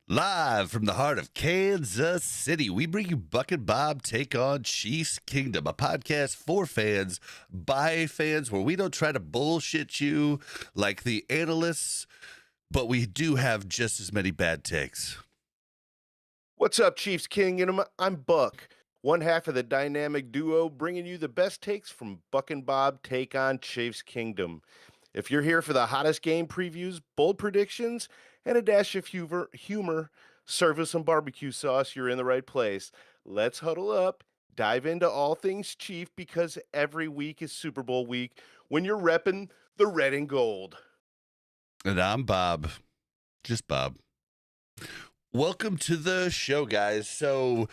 Live from the heart of Kansas City, we bring you Buck and Bob Take on Chiefs Kingdom, a podcast for fans, by fans, where we don't try to bullshit you like the analysts, but we do have just as many bad takes. What's up, Chiefs Kingdom? I'm Buck, one half of the dynamic duo, bringing you the best takes from Buck and Bob Take on Chiefs Kingdom. If you're here for the hottest game previews, bold predictions, and a dash of humor, serve with some barbecue sauce, you're in the right place. Let's huddle up, dive into all things Chief, because every week is Super Bowl week when you're repping the red and gold. And I'm Bob, just Bob. Welcome to the show, guys. So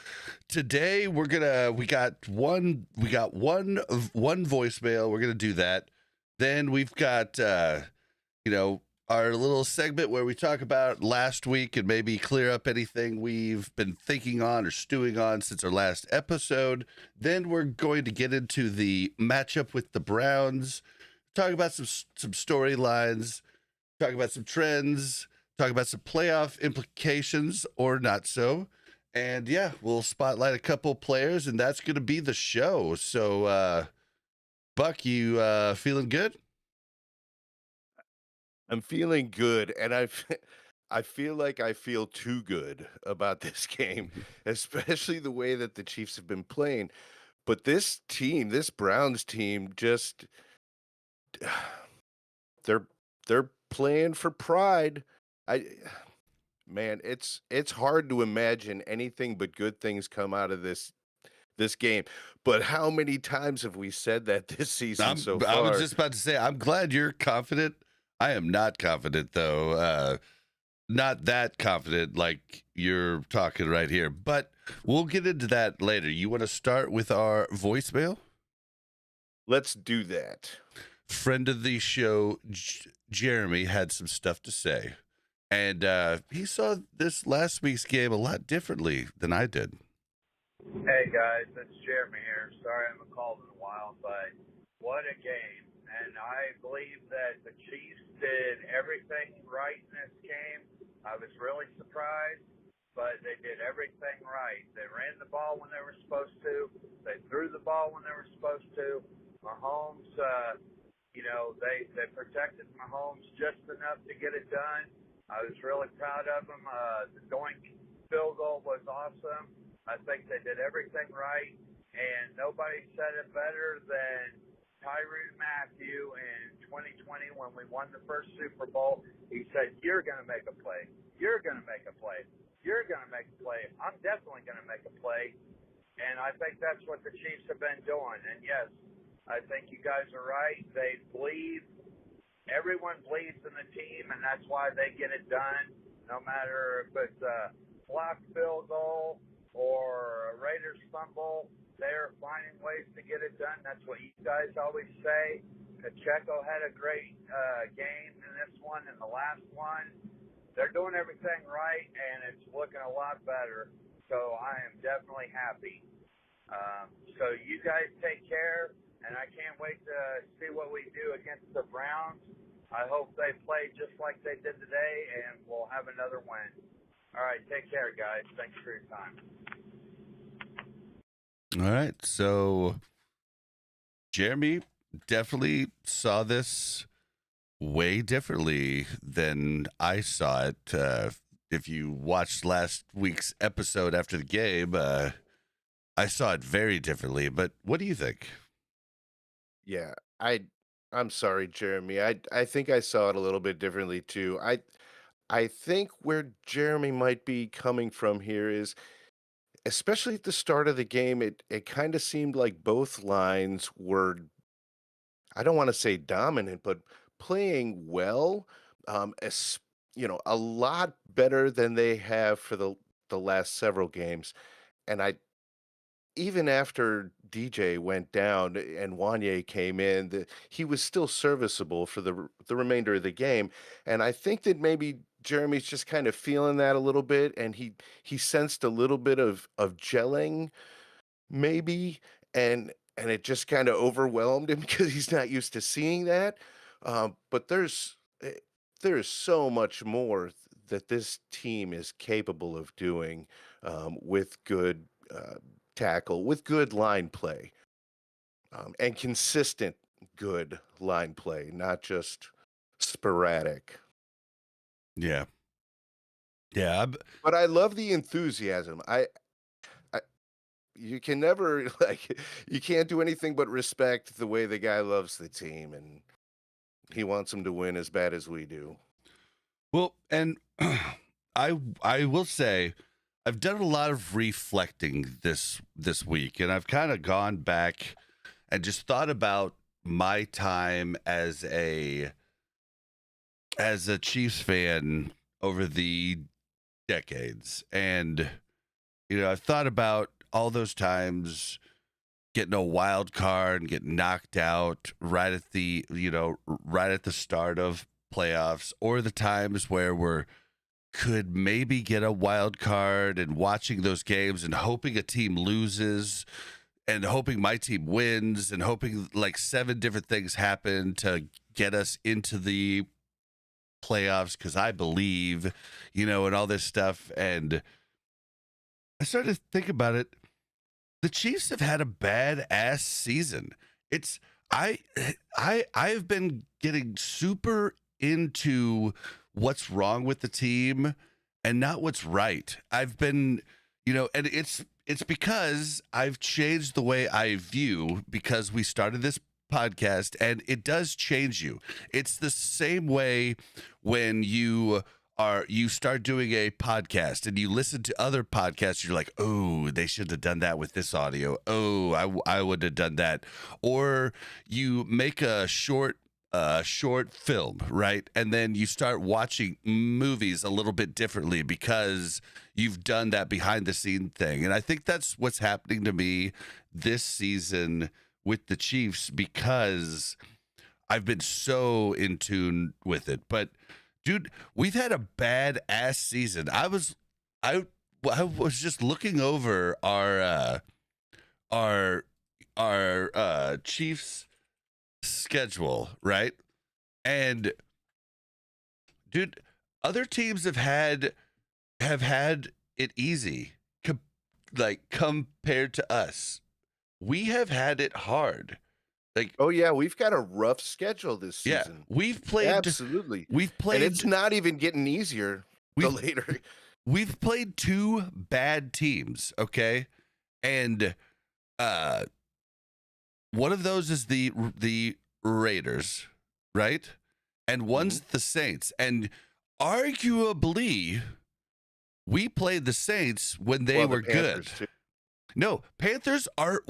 today we got one voicemail. We're gonna do that. Then we've got our little segment where we talk about last week and maybe clear up anything we've been thinking on or stewing on since our last episode. Then we're going to get into the matchup with the Browns, talk about some storylines, talk about some trends, talk about some playoff implications or not so. And yeah, we'll spotlight a couple players, and that's going to be the show. So, Buck, you feeling good? I'm feeling good, and I feel like I feel too good about this game, especially the way that the Chiefs have been playing. But this team, this Browns team, just they're they're playing for pride. I Man, it's hard to imagine anything but good things come out of this game. But how many times have we said that this season so I was far? just about to say, I'm glad you're confident. I am not confident, though. Not that confident like you're talking right here, but we'll get into that later. You want to start with our voicemail? Let's do that. Friend of the show, Jeremy, had some stuff to say. And he saw this last week's game a lot differently than I did. Hey guys, it's Jeremy here. Sorry I haven't called in a while, but what a game. And I believe that the Chiefs did everything right in this game. I was really surprised, but they did everything right. They ran the ball when they were supposed to. They threw the ball when they were supposed to. Mahomes, they protected Mahomes just enough to get it done. I was really proud of them. The doink field goal was awesome. I think they did everything right, and nobody said it better than Tyrann Mathieu in 2020 when we won the first Super Bowl. He said, "You're going to make a play. You're going to make a play. You're going to make a play. I'm definitely going to make a play." And I think that's what the Chiefs have been doing. And yes, I think you guys are right. They believe. Everyone believes in the team, and that's why they get it done, no matter if it's a blocked field goal or a Raiders fumble. They're finding ways to get it done. That's what you guys always say. Pacheco had a great game in this one and the last one. They're doing everything right, and it's looking a lot better. So I am definitely happy. So you guys take care, and I can't wait to see what we do against the Browns. I hope they play just like they did today, and we'll have another win. All right, take care, guys. Thanks for your time. All right. So Jeremy definitely saw this way differently than I saw it. If you watched last week's episode after the game, I saw it very differently. But what do you think? Yeah, I'm sorry, Jeremy. I think I saw it a little bit differently too. I think where Jeremy might be coming from here is, especially at the start of the game, it kind of seemed like both lines were, I don't want to say dominant, but playing well, as a lot better than they have for the last several games. And I even after DJ went down and Wanye came in, he was still serviceable for the remainder of the game. And I think that maybe Jeremy's just kind of feeling that a little bit, and he sensed a little bit of gelling, maybe, and it just kind of overwhelmed him because he's not used to seeing that. But there is so much more that this team is capable of doing with good tackle, with good line play, and consistent good line play, not just sporadic. Yeah. Yeah. But I love the enthusiasm. I you can never like you can't do anything but respect the way the guy loves the team and he wants them to win as bad as we do. Well, and I will say I've done a lot of reflecting this week, and I've kind of gone back and just thought about my time as a Chiefs fan over the decades. And I've thought about all those times getting a wild card and getting knocked out right at the start of playoffs, or the times where we're could maybe get a wild card and watching those games and hoping a team loses and hoping my team wins and hoping like 7 different things happen to get us into the playoffs because I believe, and all this stuff. And I started to think about it. The Chiefs have had a badass season. It's I've been getting super into what's wrong with the team and not what's right. I've been, and it's because I've changed the way I view, because we started this podcast and it does change you. It's the same way when you start doing a podcast and you listen to other podcasts, you're like, oh, they should have done that with this audio. Oh, I would have done that. Or you make a short film, right? And then you start watching movies a little bit differently because you've done that behind the scene thing. And I think that's what's happening to me this season with the Chiefs, because I've been so in tune with it. But dude, we've had a badass season. I was just looking over our Chiefs schedule, right? And dude, other teams have had it easy compared to us. We have had it hard. Like, oh yeah, we've got a rough schedule this season. Yeah, we've played absolutely. And it's not even getting easier the later. We've played 2 bad teams, okay? And one of those is the Raiders, right? And one's the Saints. And arguably, we played the Saints when they were good. Too. No, Panthers are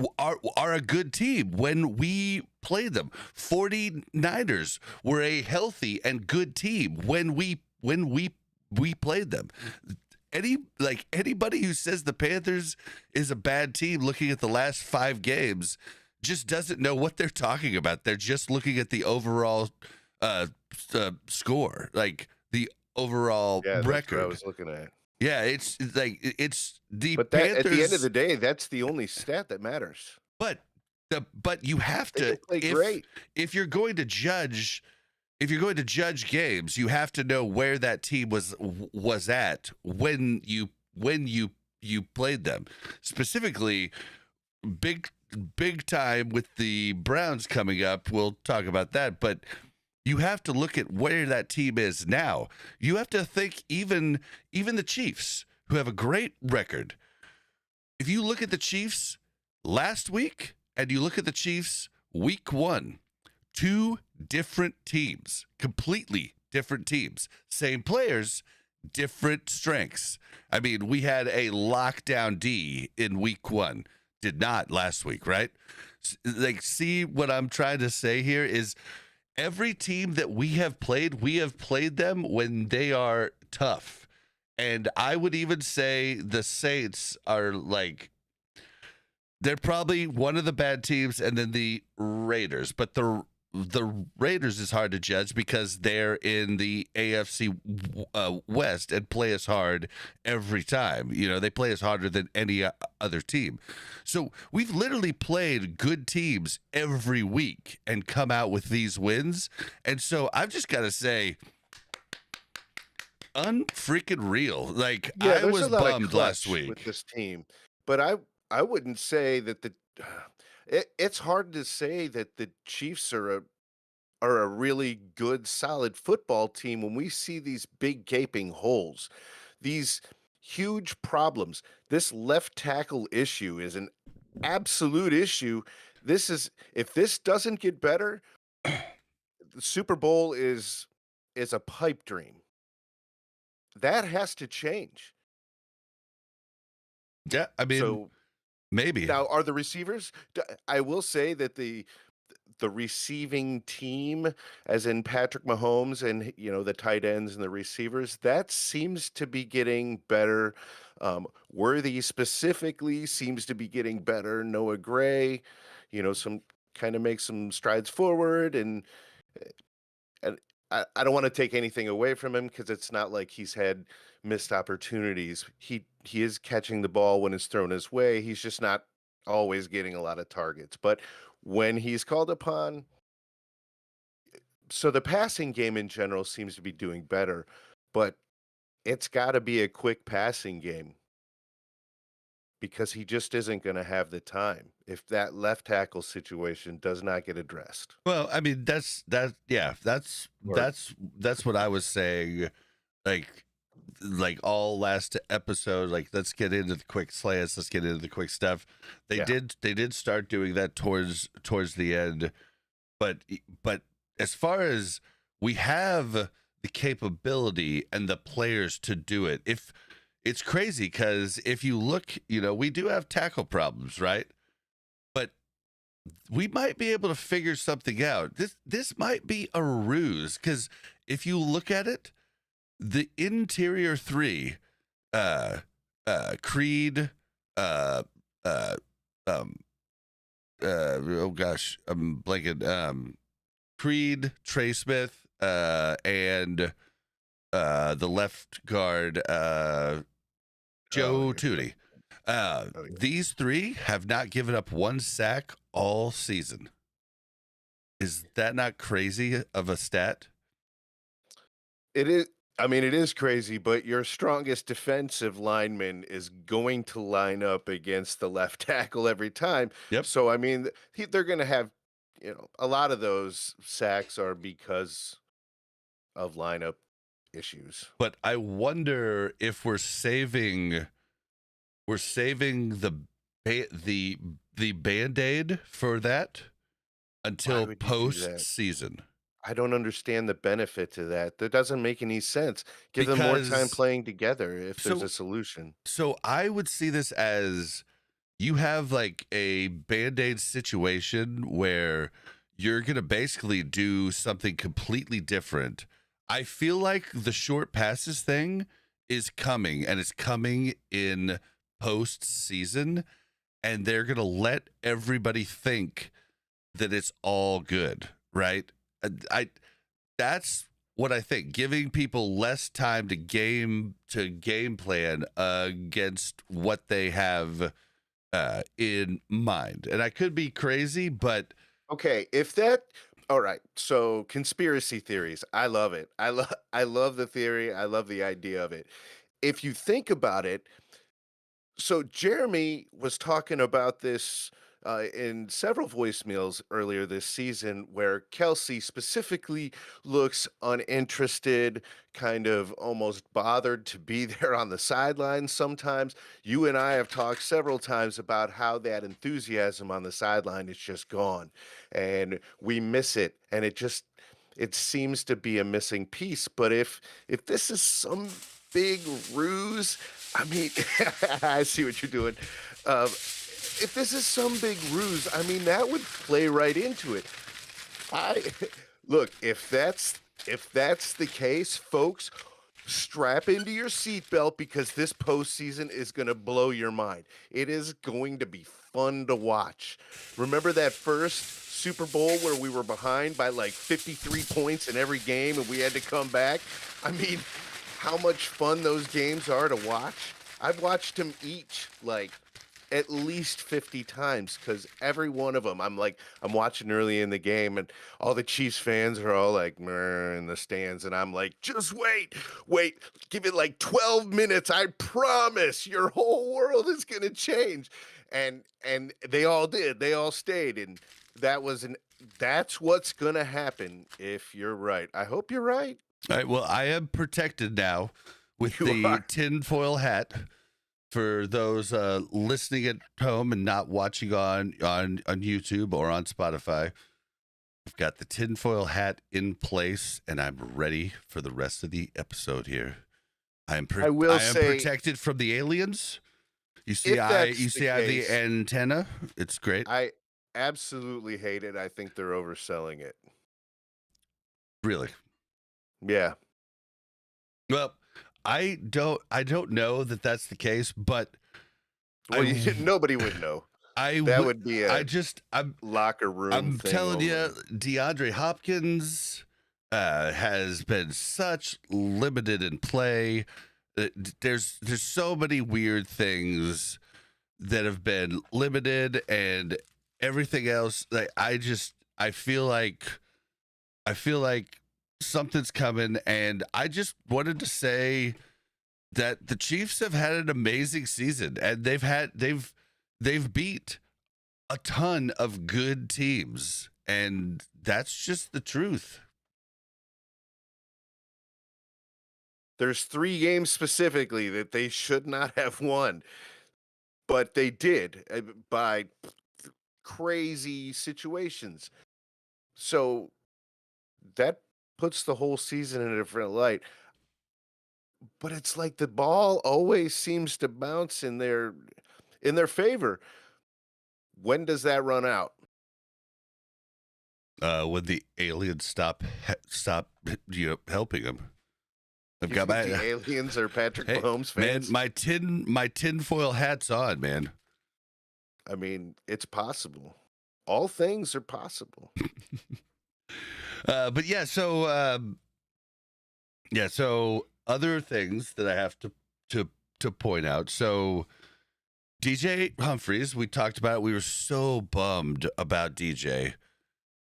a good team when we played them. 49ers were a healthy and good team when we played them. Anybody who says the Panthers is a bad team looking at the last 5 games just doesn't know what they're talking about. They're just looking at the overall score, like the overall record. That's what I was looking at. Yeah, it's the but Panthers. At the end of the day, that's the only stat that matters. But you have to play great. If you're going to judge games, you have to know where that team was at when you played them. Specifically, big time with the Browns coming up. We'll talk about that, but you have to look at where that team is now. You have to think even the Chiefs, who have a great record. If you look at the Chiefs last week and you look at the Chiefs week 1, 2 different teams, completely different teams, same players, different strengths. I mean, we had a lockdown D in week 1, did not last week, right? Like, see what I'm trying to say here is every team that we have played them when they are tough. And I would even say the Saints are they're probably one of the bad teams, and then the Raiders. But the Raiders is hard to judge because they're in the AFC West and play us hard every time. They play us harder than any other team. So we've literally played good teams every week and come out with these wins. And so I've just got to say, unfreaking real. Like Yeah, I there's a was lot of bummed last clutch with week. this team, but I wouldn't say that it's hard to say that the Chiefs are a really good, solid football team when we see these big gaping holes, these huge problems. This left tackle issue is an absolute issue. This is if this doesn't get better, the Super Bowl is a pipe dream. That has to change. Yeah, I mean, So maybe. now, are the receivers? I will say that the receiving team, as in Patrick Mahomes and the tight ends and the receivers, that seems to be getting better. Worthy specifically seems to be getting better. Noah Gray, some kind of makes some strides forward, and I don't want to take anything away from him because it's not like he's had missed opportunities. He is catching the ball when it's thrown his way. He's just not always getting a lot of targets. But when he's called upon, so the passing game in general seems to be doing better, but it's got to be a quick passing game because he just isn't going to have the time if that left tackle situation does not get addressed. Well, I mean, yeah, Or that's what I was saying. Like, all last episode. Like, let's get into the quick slants. Let's get into the quick stuff. yeah, They did start doing that towards the end, but as far as we have the capability and the players to do it, if it's crazy because if you look, we do have tackle problems, right? But we might be able to figure something out. This might be a ruse because if you look at it, the interior three, uh, Creed, uh, uh, um, oh gosh, I'm blanking. Creed, Trey Smith, and the left guard, oh, Joe Tootie. oh yeah. These three have not given up one sack all season. Is that not crazy of a stat? It is. I mean, it is crazy, but your strongest defensive lineman is going to line up against the left tackle every time. Yep. So, I mean, they're going to have, a lot of those sacks are because of lineup issues. But I wonder if we're saving the Band-Aid for that Why until would you do that? postseason. I don't understand the benefit to that. That doesn't make any sense. Give them more time Because playing together if there's a so solution. so I would see this as you have like a Band-Aid situation where you're going to basically do something completely different. I feel like the short passes thing is coming, and it's coming in postseason, and they're going to let everybody think that it's all good, right? I that's what I think. Giving people less time to game plan against what they have in mind. And I could be crazy, but Okay, if that all right. So conspiracy theories, I love it. I love the theory. I love the idea of it. If you think about it, so Jeremy was talking about this in several voicemails earlier this season, where Kelsey specifically looks uninterested, kind of almost bothered to be there on the sidelines sometimes. You and I have talked several times about how that enthusiasm on the sideline is just gone, and we miss it, and it seems to be a missing piece. But if this is some big ruse, I mean, I see what you're doing. If this is some big ruse, I mean, that would play right into it. I look, if that's the case, folks, strap into your seatbelt because this postseason is going to blow your mind. It is going to be fun to watch. Remember that first Super Bowl where we were behind by like 53 points in every game and we had to come back? I mean, how much fun those games are to watch. I've watched them each like at least 50 times because every one of them, I'm watching early in the game, and all the Chiefs fans are all like "Meh," in the stands, and I'm like, just wait, give it like 12 minutes. I promise your whole world is gonna change. And they all did. They all stayed, and that's what's gonna happen if you're right. I hope you're right. All right. Well, I am protected now with You the are. tinfoil hat. For those listening at home and not watching on YouTube or on Spotify, I've got the tinfoil hat in place, and I'm ready for the rest of the episode here. I am I will say, protected from the aliens. You see, if I that's the have the case, antenna. It's great. I absolutely hate it. I think they're overselling it. Really. Yeah. Well, I don't know that that's the case, but Well, nobody would know. That would be a locker room I'm thing telling only. you, DeAndre Hopkins has been such limited in play. There's so many weird things that have been limited, and everything else. Like I feel like something's coming, and I just wanted to say that the Chiefs have had an amazing season, and they've beat a ton of good teams, and that's just the truth. There's 3 games specifically that they should not have won, but they did by crazy situations. So that puts the whole season in a different light. But it's like the ball always seems to bounce in their favor. When does that run out? When the aliens stop helping them. I've You got think my the aliens are Patrick Mahomes fans? Man, my tinfoil hat's on, man. I mean, it's possible. All things are possible. But yeah, so other things that I have to point out. So DJ Humphries, we talked about it. We were so bummed about DJ.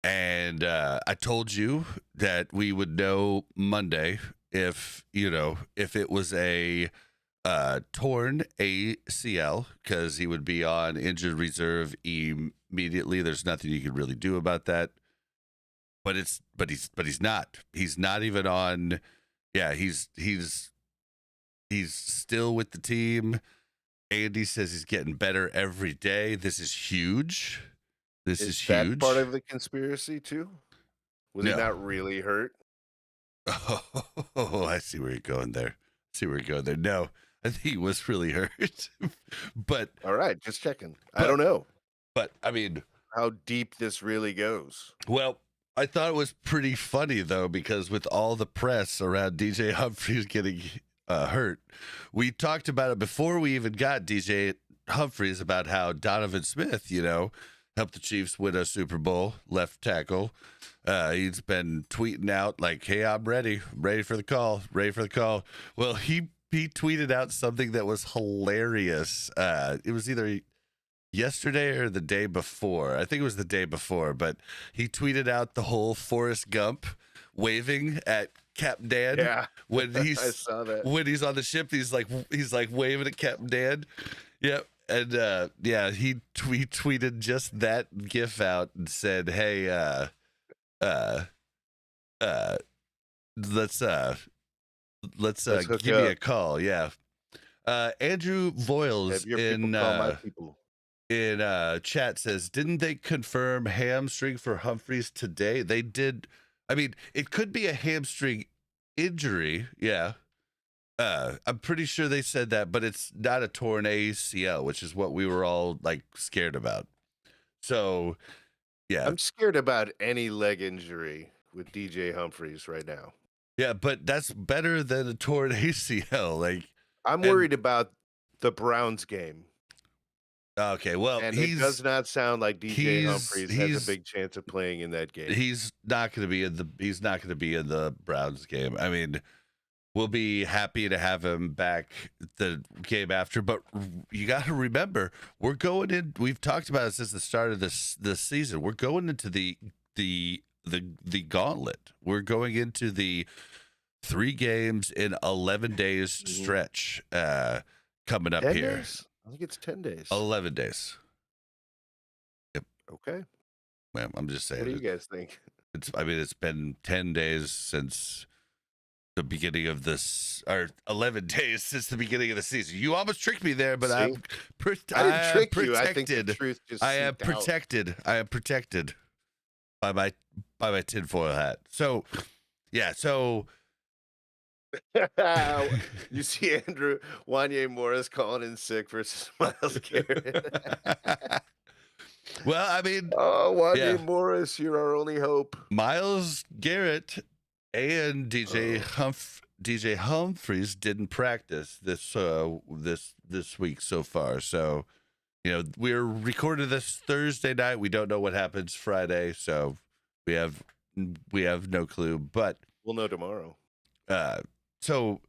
And I told you that we would know Monday if it was a torn ACL, because he would be on injured reserve immediately. There's nothing you can really do about that. But he's not. He's not even on. Yeah, he's still with the team. Andy says he's getting better every day. This is huge. This is that huge. part of the conspiracy too? Was he not really hurt? Oh, I see where you're going there. No, I think he was really hurt. But all right, just checking. I don't know. But I mean, how deep this really goes. Well, I thought it was pretty funny though, because with all the press around DJ Humphries getting hurt, we talked about it before we even got DJ Humphries about how Donovan Smith, helped the Chiefs win a Super Bowl, left tackle. He's been tweeting out like, "Hey, I'm ready for the call, Well, he tweeted out something that was hilarious. It was either yesterday or the day before. I think it was the day before, but he tweeted out the whole Forrest Gump waving at Captain Dan. Yeah, when I saw that. When he's on the ship, he's like waving at Captain Dan. Yep. And he tweeted just that gif out and said, "Hey, let's give me a call." Yeah. Andrew Voiles in chat says, "Didn't they confirm hamstring for Humphries today?" They did. I mean, it could be a hamstring injury. Yeah. I'm pretty sure they said that, but it's not a torn ACL, which is what we were all like scared about. So, yeah. I'm scared about any leg injury with DJ Humphries right now. Yeah, but that's better than a torn ACL. Like, I'm worried about the Browns game. Okay, well, and it does not sound like DJ Humphries has a big chance of playing in that game. He's not going to be in the Browns game. I mean, we'll be happy to have him back the game after. But you got to remember, we're going in. We've talked about it since the start of this season. We're going into the gauntlet. We're going into the 3 games in 11 days stretch coming up 10 here. days? I think it's 10 days. 11 days. Yep. Okay. Well, I'm just saying. What do you guys think? It's been 10 days since the beginning of this, or 11 days since the beginning of the season. You almost tricked me there, but See? I I didn't trick you. I think the protected. truth just I am seeped out. protected. I am protected by my tinfoil hat. So, yeah. So, You see Andrew Wanye Morris calling in sick versus Miles Garrett. well, I mean, Oh, Wanye Yeah. Morris, you're our only hope. Miles Garrett and DJ Humphries didn't practice this week so far. So, we're recording this Thursday night. We don't know what happens Friday, so we have no clue. But We'll know tomorrow. so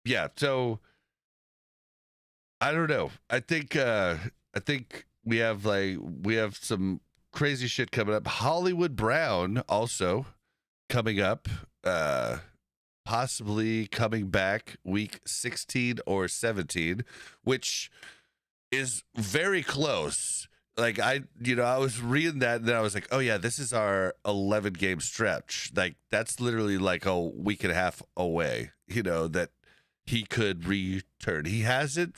yeah, so I don't know. I think we have some crazy shit coming up. Hollywood Brown also coming up, possibly coming back week 16 or 17, which is very close. Like I was reading that and then I was like, oh yeah, this is our 11 game stretch. Like that's literally like a week and a half away, that he could return. He hasn't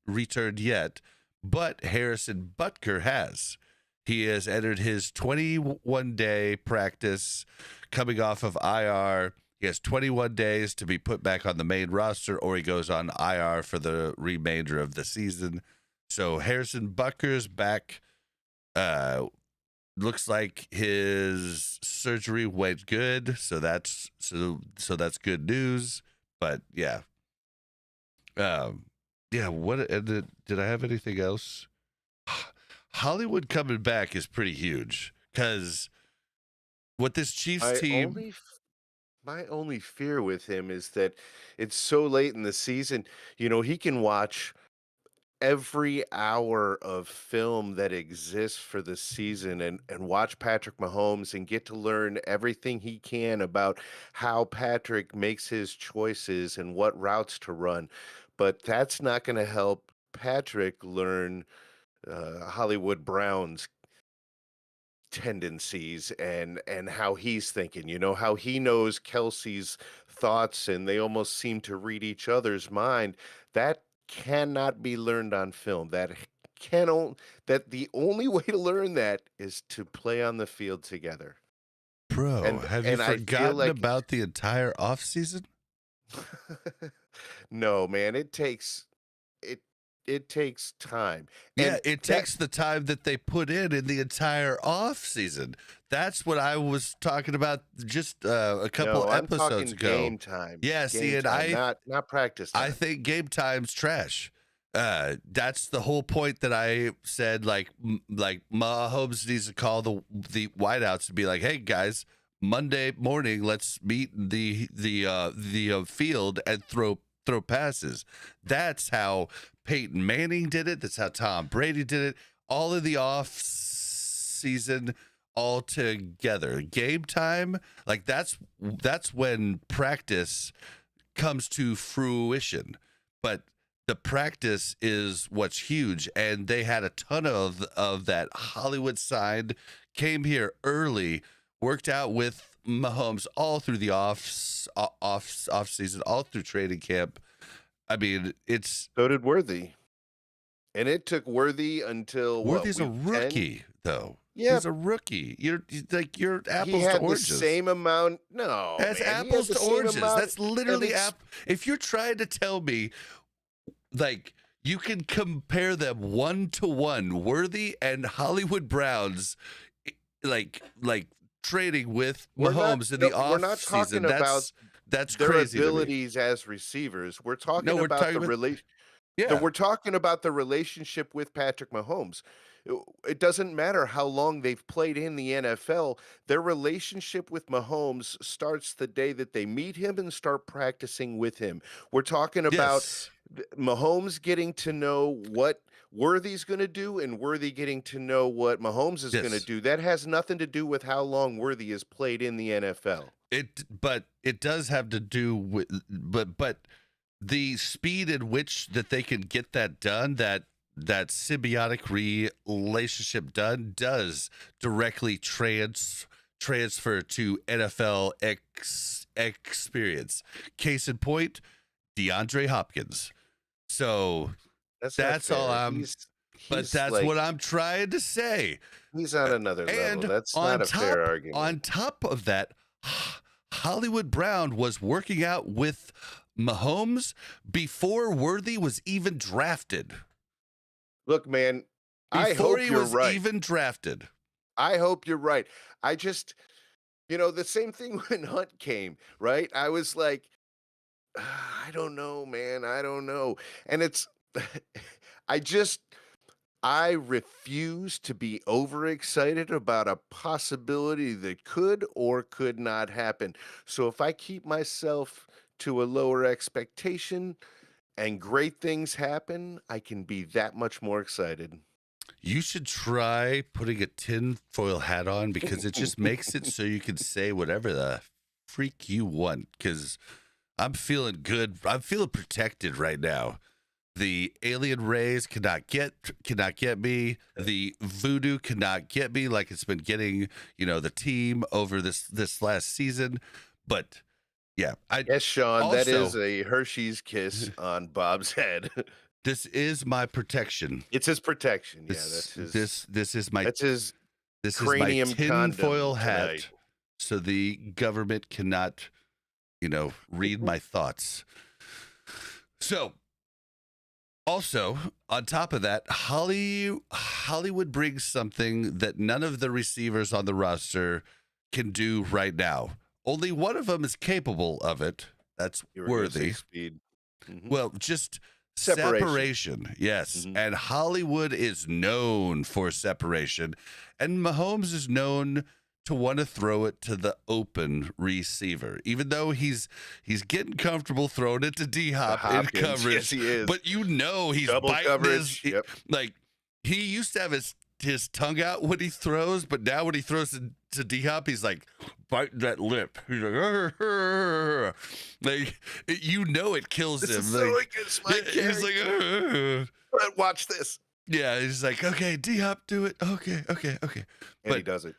returned yet, but Harrison Butker has. He has entered his 21-day practice coming off of IR. He has 21 days to be put back on the main roster, or he goes on IR for the remainder of the season. So Harrison Butker's back. Looks like his surgery went good, so that's good news. But yeah, What did I have anything else? Hollywood coming back is pretty huge because what this Chiefs team. My only fear with him is that it's so late in the season. He can watch every hour of film that exists for the season and watch Patrick Mahomes and get to learn everything he can about how Patrick makes his choices and what routes to run. But that's not going to help Patrick learn Hollywood Brown's tendencies and how he's thinking, how he knows Kelsey's thoughts and they almost seem to read each other's mind. That cannot be learned on film. That the only way to learn that is to play on the field together. Bro, have you I feel forgotten like about the entire offseason? No, man, it takes time. Yeah, And it takes the time that they put in the entire off season. That's what I was talking about just a couple no, I'm episodes talking ago. game time. Yeah, Game see, and time, not practice time. I think game time's trash. That's the whole point that I said. Like Mahomes needs to call the wideouts to be like, "Hey guys, Monday morning, let's meet in the field and throw passes." That's how Peyton Manning did it. That's how Tom Brady did it. All in the off season, all together. Game time, like that's when practice comes to fruition. But the practice is what's huge, and they had a ton of that. Hollywood signed, came here early, worked out with Mahomes all through the off season, all through training camp. I mean, so did Worthy, and it took Worthy until Worthy's a week 10? rookie, though. Yeah, He's a rookie. You're apples he had to oranges. the same amount. No, That's man, he had apples the to same oranges. amount That's literally of if you're trying to tell me, like, you can compare them 1-to-1, Worthy and Hollywood Browns, like trading with Mahomes in the off we're not season. talking about That's their crazy. abilities as receivers. We're talking We're about talking the about- relation. Yeah. We're talking about the relationship with Patrick Mahomes. It doesn't matter how long they've played in the NFL. Their relationship with Mahomes starts the day that they meet him and start practicing with him. We're talking about Yes. Mahomes getting to know what Worthy's going to do and Worthy getting to know what Mahomes is going to Yes. do. That has nothing to do with how long Worthy has played in the NFL. But it does have to do with, but the speed in which that they can get that done, that symbiotic relationship done, does directly transfer to NFL experience. Case in point, DeAndre Hopkins. So That's not that's all fair. but He's that's like what I'm trying to say. he's on another level. And That's not a fair on argument. top of that, Hollywood Brown was working out with Mahomes before Worthy was even drafted. Look, man, I Before hope he you're was right. even drafted. I hope you're right. I just, the same thing when Hunt came, right? I was like, I don't know, man. I don't know. And it's, I just, I refuse to be overexcited about a possibility that could or could not happen. So if I keep myself to a lower expectation and great things happen, I can be that much more excited. You should try putting a tinfoil hat on, because it just makes it so you can say whatever the freak you want. Because I'm feeling good. I'm feeling protected right now. The alien rays cannot get me. The voodoo cannot get me like it's been getting, the team over this last season. But yeah, Yes, Sean, that is also, a Hershey's kiss on Bob's head. this is my protection. It's his protection. Yeah, This this is my that's his this is my cranium tinfoil condom hat, tonight. so the government cannot, read my thoughts. So, also, on top of that, Hollywood brings something that none of the receivers on the roster can do right now. Only one of them is capable of it. That's You were gonna say Worthy. speed. Mhm. Well, just Separation. separation. Yes. Mhm. And Hollywood is known for separation. And Mahomes is known to want to throw it to the open receiver, even though he's getting comfortable throwing it to D Hop in Hopkins, coverage. yes, he is. But he's Double biting coverage. his, Yep. like, he used to have his tongue out when he throws, but now when he throws to D Hop, he's like biting that lip. He's like, "Arr." Like, it kills This him. is Like, so against my he's like, character. "Arr." But watch this. Yeah, he's like, okay, D Hop, do it. Okay. And he does it.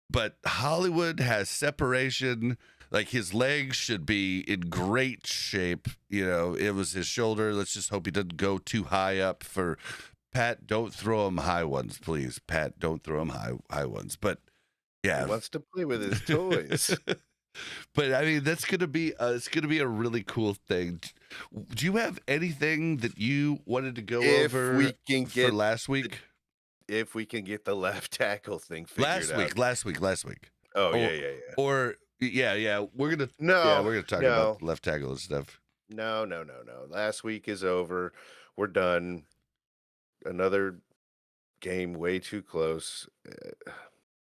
But Hollywood has separation. Like, his legs should be in great shape. It was his shoulder. Let's just hope he doesn't go too high up for Pat. Don't throw him high ones, please. Pat, don't throw him high ones. But yeah, He wants to play with his toys. but I mean, that's gonna be it's gonna be a really cool thing. Do you have anything that you wanted to go If over we can for get last week? If we can get the left tackle thing figured out. Last week. Oh, Or, yeah. Or yeah, we're gonna No, talk no. about left tackle and stuff. No. Last week is over. We're done. Another game way too close.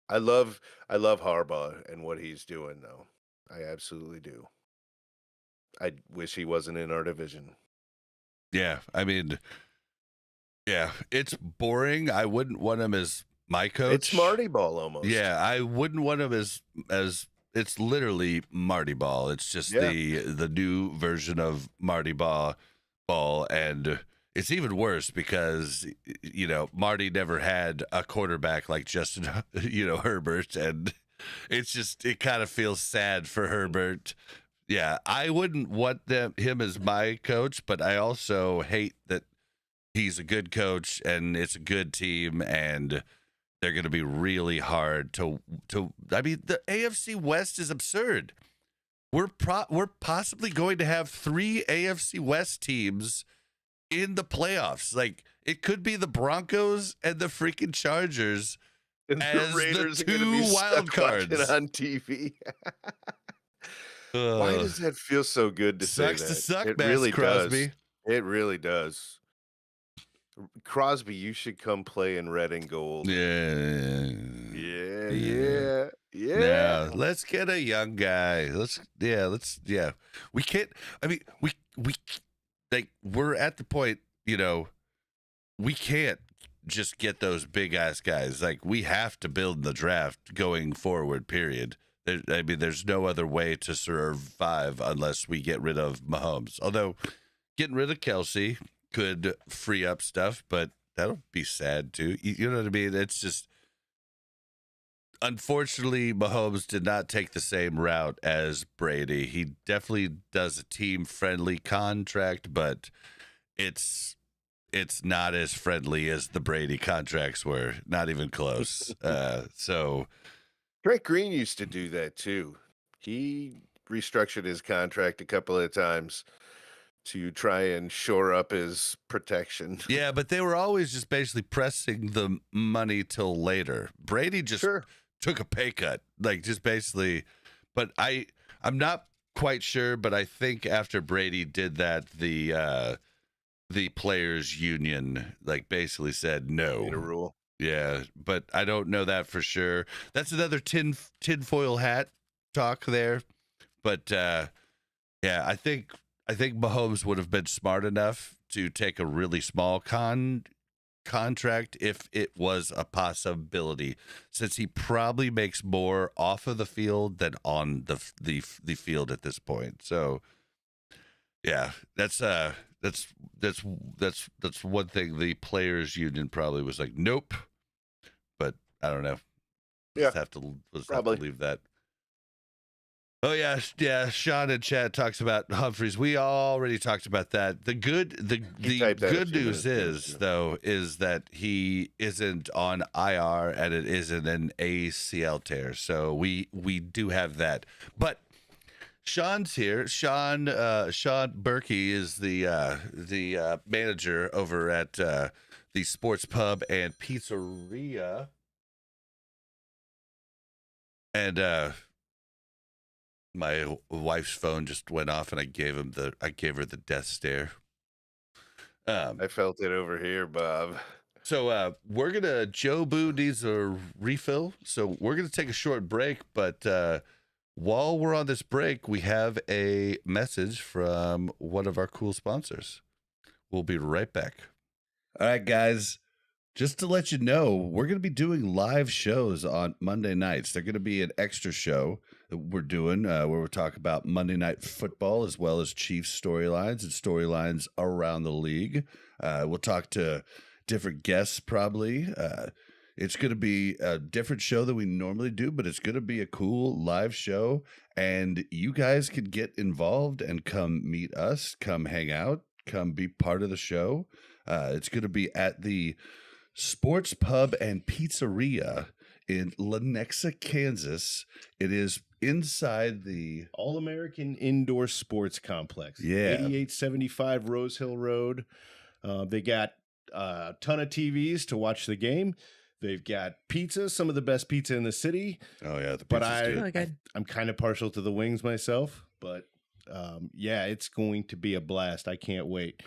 I love Harbaugh and what he's doing, though. I absolutely do. I wish he wasn't in our division. Yeah, I mean, yeah, it's boring. I wouldn't want him as my coach. It's Marty Ball almost. Yeah, I wouldn't want him as it's literally Marty Ball. It's just the new version of Marty Ball, and it's even worse because Marty never had a quarterback like Justin Herbert, and it kind of feels sad for Herbert. Yeah, I wouldn't want him as my coach, but I also hate that he's a good coach and it's a good team, and they're going to be really hard to. I mean, the AFC West is absurd. We're possibly going to have 3 AFC West teams in the playoffs. Like, it could be the Broncos and the freaking Chargers And as the Raiders the are gonna be 2 wild stuck watching cards on TV. Why does that feel so good to say Sucks that? to suck, It Max really Crosby. does. It really does. Crosby, you should come play in red and gold. Yeah. Yeah. Now let's get a young guy. Yeah. We can't. I mean, we like we're at the point. We can't just get those big ass guys. Like we have to build the draft going forward. Period. There's no other way to survive unless we get rid of Mahomes. Although getting rid of Kelsey could free up stuff, but that'll be sad too. You know what I mean? It's just. Unfortunately, Mahomes did not take the same route as Brady. He definitely does a team-friendly contract, but it's not as friendly as the Brady contracts were. Not even close. So Trent Green used to do that too. He restructured his contract a couple of times to try and shore up his protection. yeah, but they were always just basically pressing the money till later. Brady just took a pay cut, like just basically. But I'm not quite sure, but I think after Brady did that, the players union like basically said no. Made a rule. Yeah, but I don't know that for sure. That's another tinfoil hat talk there. But yeah, I think Mahomes would have been smart enough to take a really small contract if it was a possibility, since he probably makes more off of the field than on the field at this point. So yeah, that's one thing the players union probably was like, nope. But I don't know. Yeah, Let's have to leave that. Oh yeah. Sean in chat talks about Humphreys. We already talked about that. The good news is that he isn't on IR and it isn't an ACL tear. So we do have that. But Sean's here. Sean Berkey is the manager over at the Sports Pub and Pizzeria. And my wife's phone just went off, and I gave her the death stare. I felt it over here, Bob. So we're gonna. Joe Boo needs a refill, so we're gonna take a short break. But while we're on this break, we have a message from one of our cool sponsors. We'll be right back. All right, guys. Just to let you know, we're going to be doing live shows on Monday nights. They're going to be an extra show that we're doing where we'll talk about Monday Night Football as well as Chiefs storylines and storylines around the league. We'll talk to different guests probably. It's going to be a different show than we normally do, but it's going to be a cool live show. And you guys can get involved and come meet us, come hang out, come be part of the show. It's going to be at the Sports Pub and Pizzeria in Lenexa, Kansas. It is inside the All-American Indoor Sports Complex. Yeah. 8875 Rose Hill Road. They got a ton of TVs to watch the game. They've got pizza, some of the best pizza in the city. Oh yeah, the but pizza's good. Really good. I'm kind of partial to the wings myself, but yeah, it's going to be a blast. I can't wait.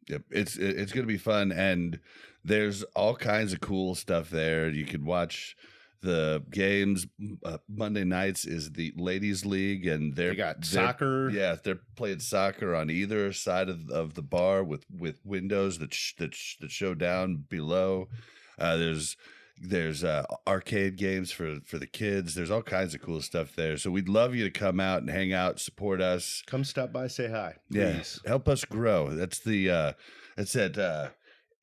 Yep, it's going to be fun, and there's all kinds of cool stuff there. You can watch the games. Monday nights is the ladies' league, and They got soccer. Yeah, they're playing soccer on either side of the bar with windows that show down below. There's arcade games for the kids. There's all kinds of cool stuff there. So we'd love you to come out and hang out, support us. Come stop by, say hi. Please. Yeah, help us grow. That's it's at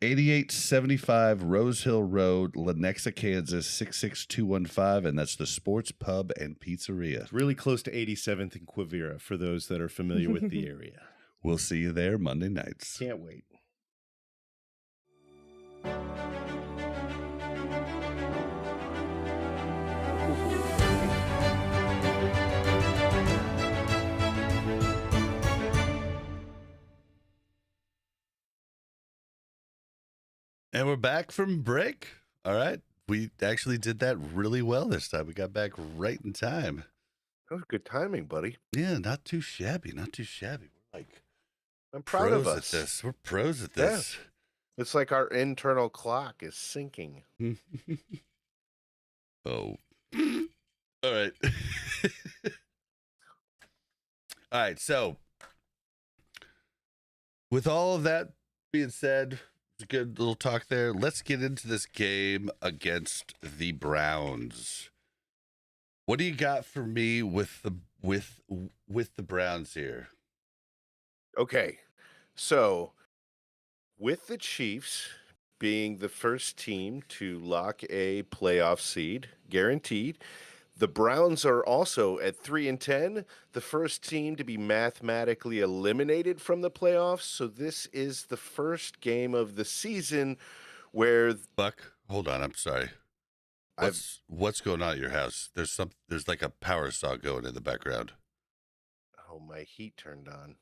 8875 Rose Hill Road, Lenexa, Kansas 66215, and that's the Sports Pub and Pizzeria. It's really close to 87th and Quivira for those that are familiar with the area. We'll see you there Monday nights. Can't wait. And we're back from break. All right. We actually did that really well this time. We got back right in time. That was good timing, buddy. Yeah, not too shabby. Not too shabby. We're like I'm proud of pros us. at this. We're pros at this. It's like our internal clock is sinking. Oh. All right. All right. So, with all of that being said, it's a good little talk there. Let's get into this game against the Browns. What do you got for me with the Browns here? Okay, so with the Chiefs being the first team to lock a playoff seed, guaranteed, the Browns are also at 3-10, the first team to be mathematically eliminated from the playoffs. So this is the first game of the season where Buck, hold on. I'm sorry. I've What's going on at your house? There's like a power saw going in the background. my heat turned on.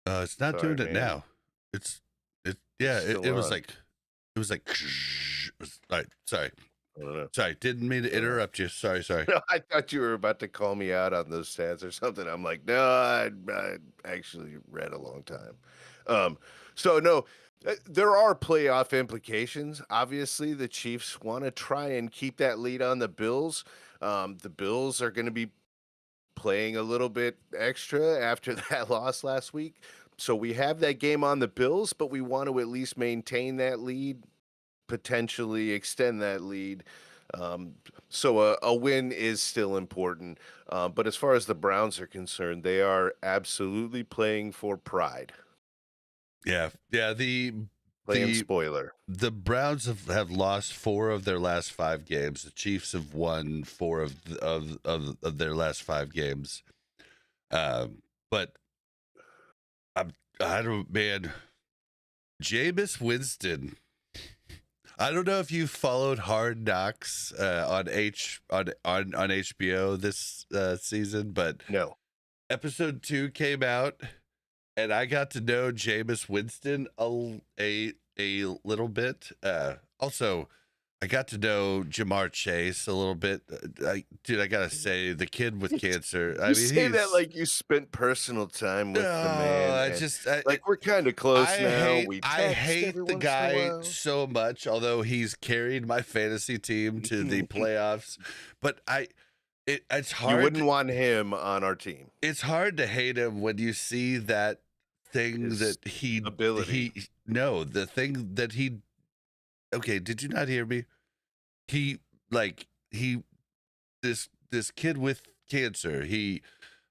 It's not Sorry, doing it man. now. Yeah, It's still it was on. like all right, sorry. I don't know. Sorry, didn't mean to interrupt you. Sorry. No, I thought you were about to call me out on those stats or something. I'm like, no, I actually read a long time. So no, there are playoff implications. Obviously, the Chiefs want to try and keep that lead on the Bills. The Bills are going to be playing a little bit extra after that loss last week. So we have that game on the Bills, but we want to at least maintain that lead, potentially extend that lead. So a win is still important. But as far as the Browns are concerned, they are absolutely playing for pride. Yeah. Playing spoiler. The Browns have lost 4 of their last 5 games. The Chiefs have won 4 of their last 5 games. But I don't, man. Jameis Winston. I don't know if you followed Hard Knocks on HBO this season, but No. episode 2 came out, and I got to know Jameis Winston a little bit. Also, I got to know Jamar Chase a little bit. I gotta say, the kid with cancer. I You mean, say that he's like you spent personal time with the man, no, and like we're kind of close now. We I text hate every the once in a guy while. so much. Although he's carried my fantasy team to the playoffs, but it's You hard. wouldn't want him on our team. It's hard to hate him when you see that thing His that he ability. no, the thing that he. Okay, did you not hear me? He like he this kid with cancer. He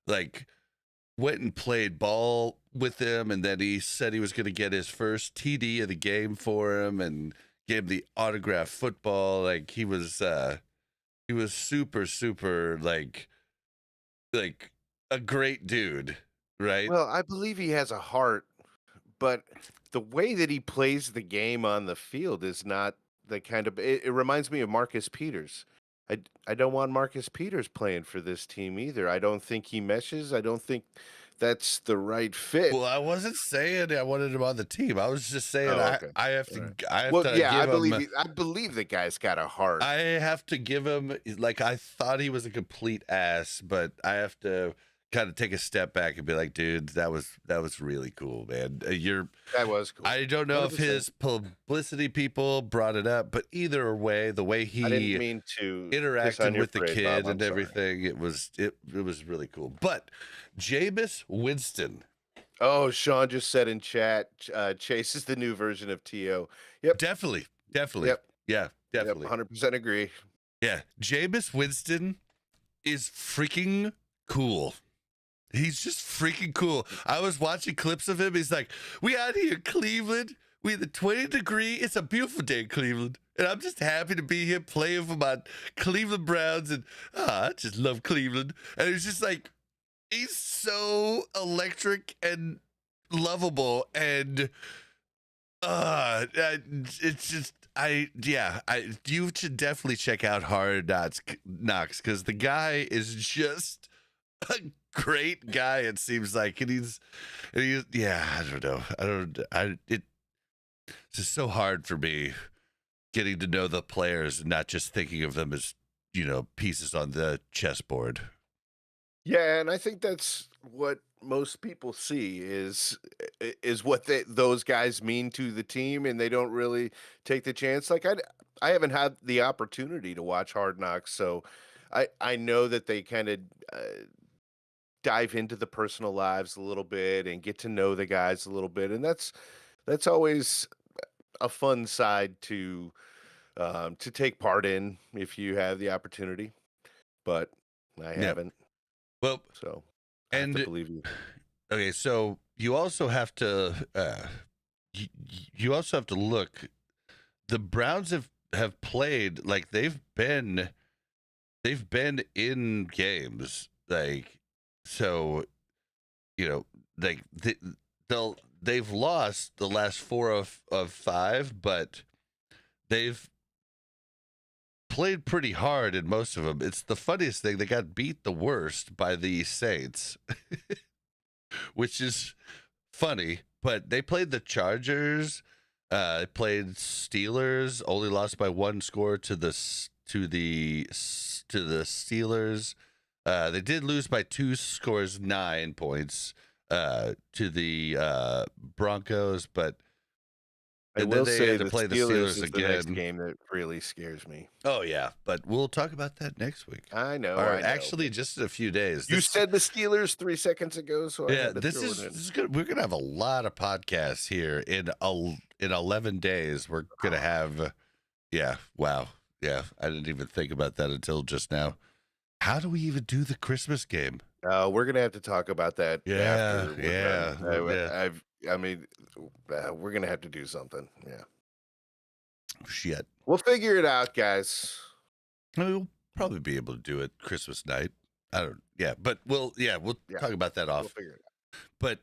like went and played ball with him, and then he said he was going to get his first TD of the game for him, and gave him the autographed football. Like he was super like a great dude, right? Well, I believe he has a heart, but the way that he plays the game on the field is not the kind of it reminds me of Marcus Peters. I don't want Marcus Peters playing for this team either. I don't think he meshes. I don't think that's the right fit. Well, I wasn't saying I wanted him on the team. I was just saying Oh, okay. I have All to right. I have Well, to yeah, give him I believe the guy's got a heart. I have to give him like I thought he was a complete ass, but I have to kind of take a step back and be like, dude, that was really cool, man. That was cool. I don't know if 100%. his publicity people brought it up, but either way, the way I didn't he mean to piss on interacted your with the parade, kid Bob. and I'm sorry. everything, it was really cool. But Jameis Winston, Oh, Sean just said in chat, Chase is the new version of T.O. Yep. definitely, Yep. yeah, definitely, 100% agree. yeah. Jameis Winston is freaking cool. He's just freaking cool. I was watching clips of him. He's like, we out here in Cleveland. We in the 20-degree. It's a beautiful day in Cleveland. And I'm just happy to be here playing for my Cleveland Browns. And I just love Cleveland. And it's just like, he's so electric and lovable. And it's just, you should definitely check out Hard Knocks because the guy is just a great guy. It seems like, and he's yeah. I don't know. It's just so hard for me getting to know the players and not just thinking of them as pieces on the chessboard. Yeah, and I think that's what most people see is what those guys mean to the team, and they don't really take the chance. Like I haven't had the opportunity to watch Hard Knocks, so I know that they kind of dive into the personal lives a little bit and get to know the guys a little bit, and that's always a fun side to take part in if you have the opportunity. But I Yeah. haven't, Well, so I have to and believe you. okay, so you also have to you also have to look. The Browns have played like they've been in games, like, so like they've lost the last four of five, but they've played pretty hard in most of them. It's the funniest thing. They got beat the worst by the Saints, which is funny, but they played the Chargers, played Steelers, only lost by one score to the Steelers. They did lose by 9 points to the Broncos, but I and then will they say had to the play the Steelers Steelers is the next again. game that really scares me. Oh yeah, but we'll talk about that next week. I know, Or I know. actually, just in a few days. You said the Steelers 3 seconds ago, so I Yeah, had to this throw is it in. this is good. We're gonna have a lot of podcasts here in 11 days. We're gonna have, yeah, wow, yeah. I didn't even think about that until just now. How do we even do the Christmas game? We're gonna have to talk about that Yeah, after we're yeah, done. yeah. I mean, we're gonna have to do something. Yeah, Shit. we'll figure it out, guys. I mean, we'll probably be able to do it Christmas night. I don't. Yeah, but we'll talk about that off. We'll figure it out. But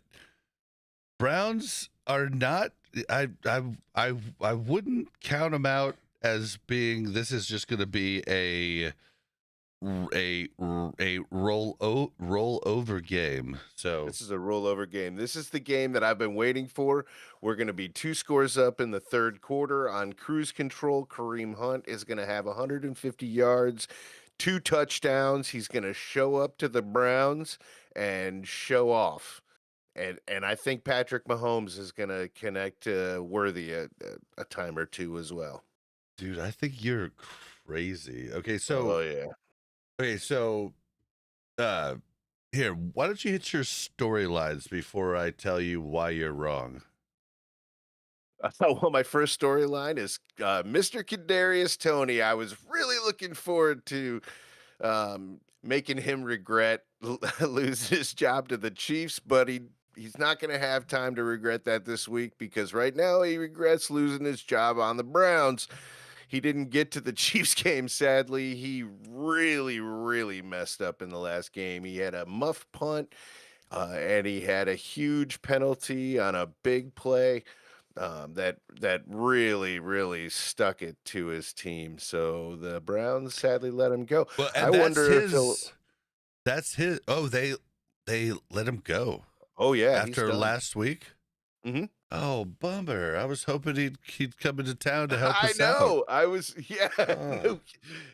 Browns are not. I wouldn't count them out as being. This is just going to be a rollover game. So This is a rollover game. This is the game that I've been waiting for. We're going to be 2 scores up in the third quarter on cruise control. Kareem Hunt is going to have 150 yards, 2 touchdowns. He's going to show up to the Browns and show off. And I think Patrick Mahomes is going to connect Worthy a time or two as well. dude, I think you're crazy. Okay, Oh so yeah. here, why don't you hit your storylines before I tell you why you're wrong? Well, my first storyline is Mr. Kadarius Toney. I was really looking forward to making him regret losing his job to the Chiefs, but he's not going to have time to regret that this week because right now he regrets losing his job on the Browns. He didn't get to the Chiefs game, sadly. He really, really messed up in the last game. He had a muff punt, and he had a huge penalty on a big play that really, really stuck it to his team. So the Browns sadly let him go. Well, I and wonder if he'll. that's his. Oh, they let him go Oh yeah, he's after done. last week. Mhm. Oh, bummer! I was hoping he'd come into town to help I us know. out. I was. Yeah. Oh.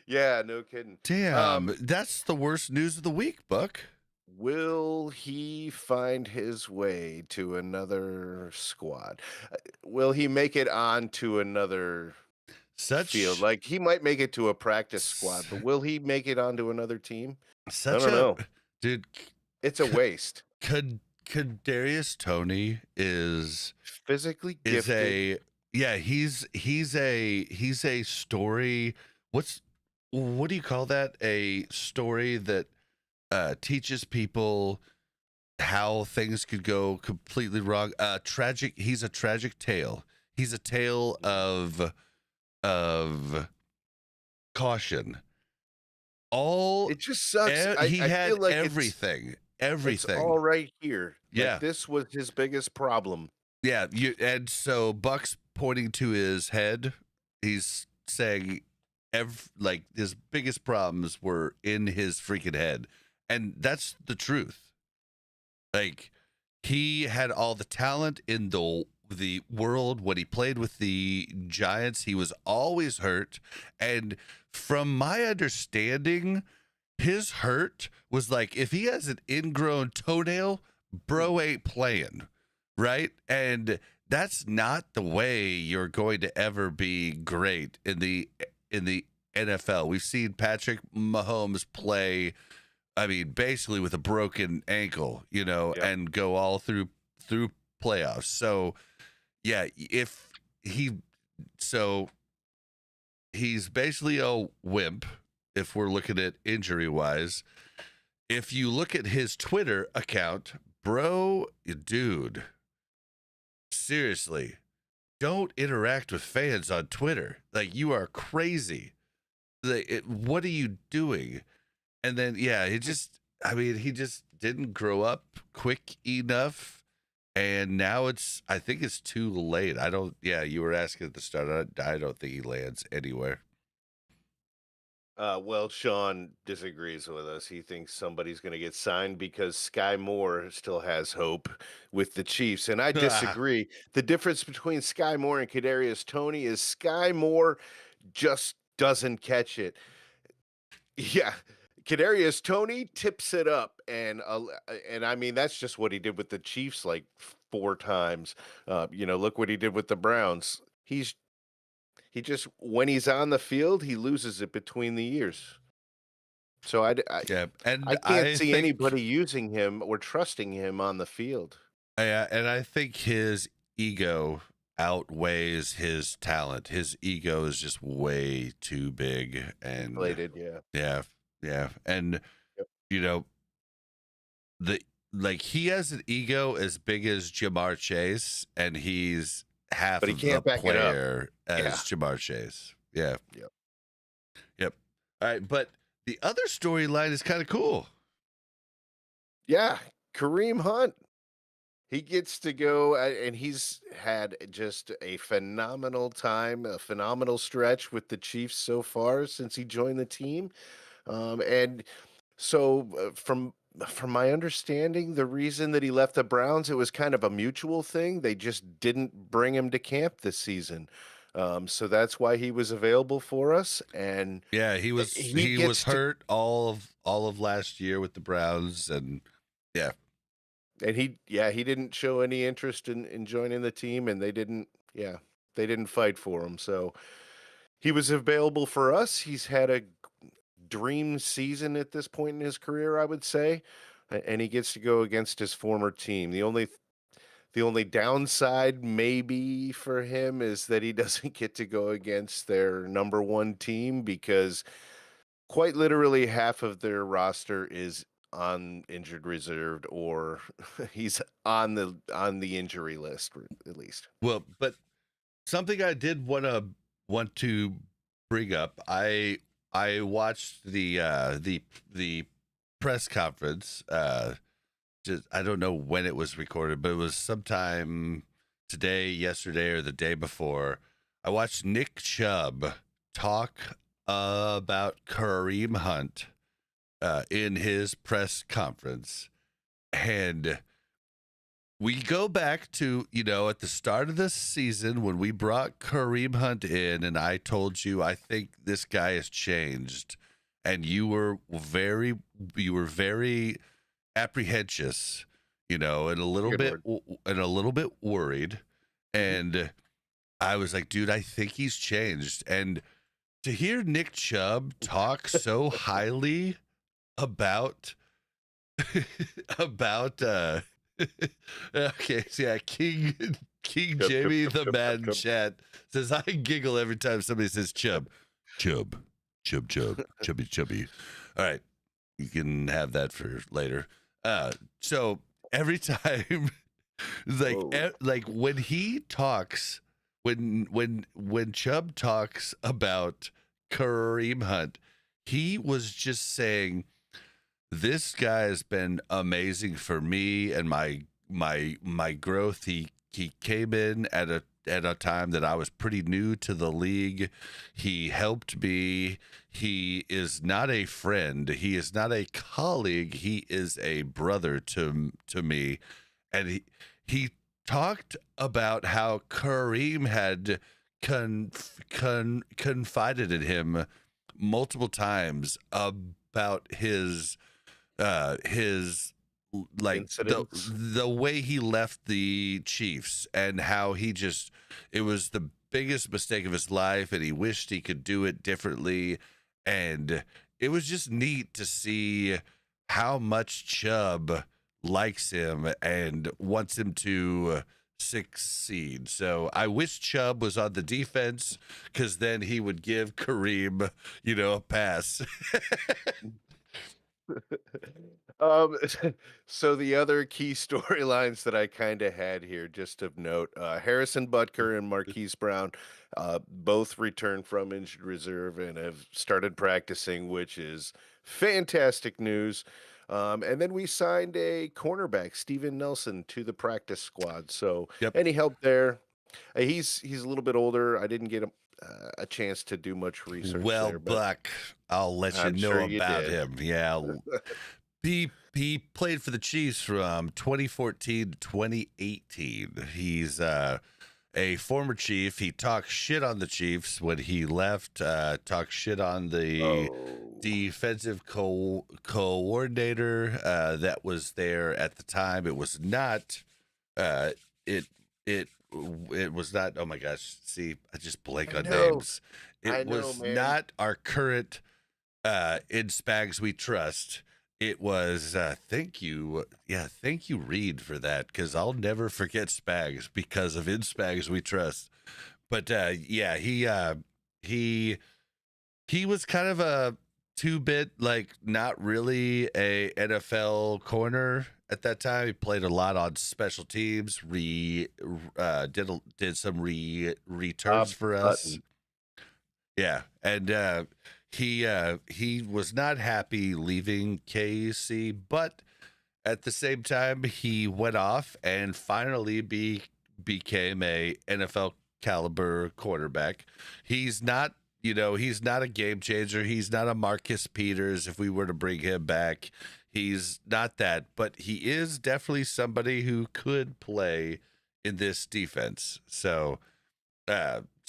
No kidding. Damn, that's the worst news of the week, Buck. Will he find his way to another squad? Will he make it on to another field? Like he might make it to a practice squad, but will he make it onto another team? such don't a know. dude. It's a waste. Kadarius Toney is Physically is gifted. he's a story. What do you call that? A story that teaches people how things could go completely wrong. Tragic. He's a tragic tale. He's a tale of caution. It just sucks. He I had feel like everything. it's all right here. Yeah. Like, this was his biggest problem. Yeah, and so Buck's pointing to his head. He's saying like his biggest problems were in his freaking head. And that's the truth. Like he had all the talent in the world when he played with the Giants. He was always hurt, and from my understanding, his hurt was like if he has an ingrown toenail, bro ain't playing, right? And that's not the way you're going to ever be great in the NFL. We've seen Patrick Mahomes play, I mean, basically with a broken ankle, Yep. and go all through playoffs. So, yeah, so he's basically a wimp if we're looking at injury wise. If you look at his Twitter account, bro, dude, seriously, don't interact with fans on Twitter. Like, you are crazy. Like, what are you doing? And then, yeah, he just didn't grow up quick enough. And now I think it's too late. You were asking at the start. I don't think he lands anywhere. Well, Sean disagrees with us. He thinks somebody's going to get signed because Sky Moore still has hope with the Chiefs, and I disagree. The difference between Sky Moore and Kadarius Toney is Sky Moore just doesn't catch it. Yeah, Kadarius Toney tips it up, and I mean that's just what he did with the Chiefs like 4 times. Look what he did with the Browns. He just when he's on the field, he loses it between the ears. So Yeah, and I can't see anybody using him or trusting him on the field. Yeah, and I think his ego outweighs his talent. His ego is just way too big, and Inflated, yeah. yeah, and Yep. you know he has an ego as big as Jamar Chase, and he's half But he of can't the back it up. player as Yeah. Jamar Chase. Yeah. Yep. All right, but the other storyline is kind of cool. Yeah, Kareem Hunt. He gets to go, and he's had just a phenomenal time, a phenomenal stretch with the Chiefs so far since he joined the team. And so, from my understanding, the reason that he left the Browns, it was kind of a mutual thing. They just didn't bring him to camp this season. So that's why he was available for us. And Yeah, he was gets to hurt all of last year with the Browns, and yeah. And he didn't show any interest in joining the team, and they didn't fight for him. So he was available for us. He's had a dream season at this point in his career, I would say, and he gets to go against his former team. The only downside maybe for him is that he doesn't get to go against their number one team because quite literally half of their roster is on injured reserved or he's on the injury list at least. Well, but something I did want to bring up. I watched the press conference. Just I don't know when it was recorded, but it was sometime today, yesterday, or the day before. I watched Nick Chubb talk about Kareem Hunt in his press conference, and we go back to, at the start of this season when we brought Kareem Hunt in, and I told you I think this guy has changed, and you were very apprehensive, and a little bit worried, and I was like, dude, I think he's changed. And to hear Nick Chubb talk so highly about okay, so yeah, King Jamie the man chat says I giggle every time somebody says Chubb. Chubby. All right, you can have that for later. So every time, like when he talks, when Chubb talks about Kareem Hunt, he was just saying, this guy has been amazing for me and my growth. He came in at a time that I was pretty new to the league. He helped me. He is not a friend. He is not a colleague. He is a brother to me. And he talked about how Kareem had confided in him multiple times about his like Incidents. the way he left the Chiefs and how it was the biggest mistake of his life, and he wished he could do it differently. And it was just neat to see how much Chubb likes him and wants him to succeed. So I wish Chubb was on the defense, because then he would give Kareem, a pass. Um, so the other key storylines that I kind of had here, just of note, Harrison Butker and Marquise Brown, both returned from injured reserve and have started practicing, which is fantastic news. And then we signed a cornerback, Steven Nelson, to the practice squad. So Yep. any help there? He's a little bit older. I didn't get a chance to do much research Well, there, but Buck, I'll let you I'm know sure you about did. him. Yeah. He played for the Chiefs from 2014 to 2018. He's a former Chief. He talked shit on the Chiefs when he left, talked shit on the Oh. defensive coordinator that was there at the time. It was not it it it was not. Oh my gosh, see, I just blank I on know. names. I It know, was man. not our current in Spags We Trust. It was thank you, Reed, for that, because I'll never forget Spags because of In Spags We Trust. But yeah, he was kind of a two-bit, like not really a NFL corner at that time. He played a lot on special teams. Did some returns for us. Button. Yeah, and he was not happy leaving KC, but at the same time, he went off and finally became a NFL caliber quarterback. He's not, he's not a game changer. He's not a Marcus Peters. If we were to bring him back, he's not that, but he is definitely somebody who could play in this defense. So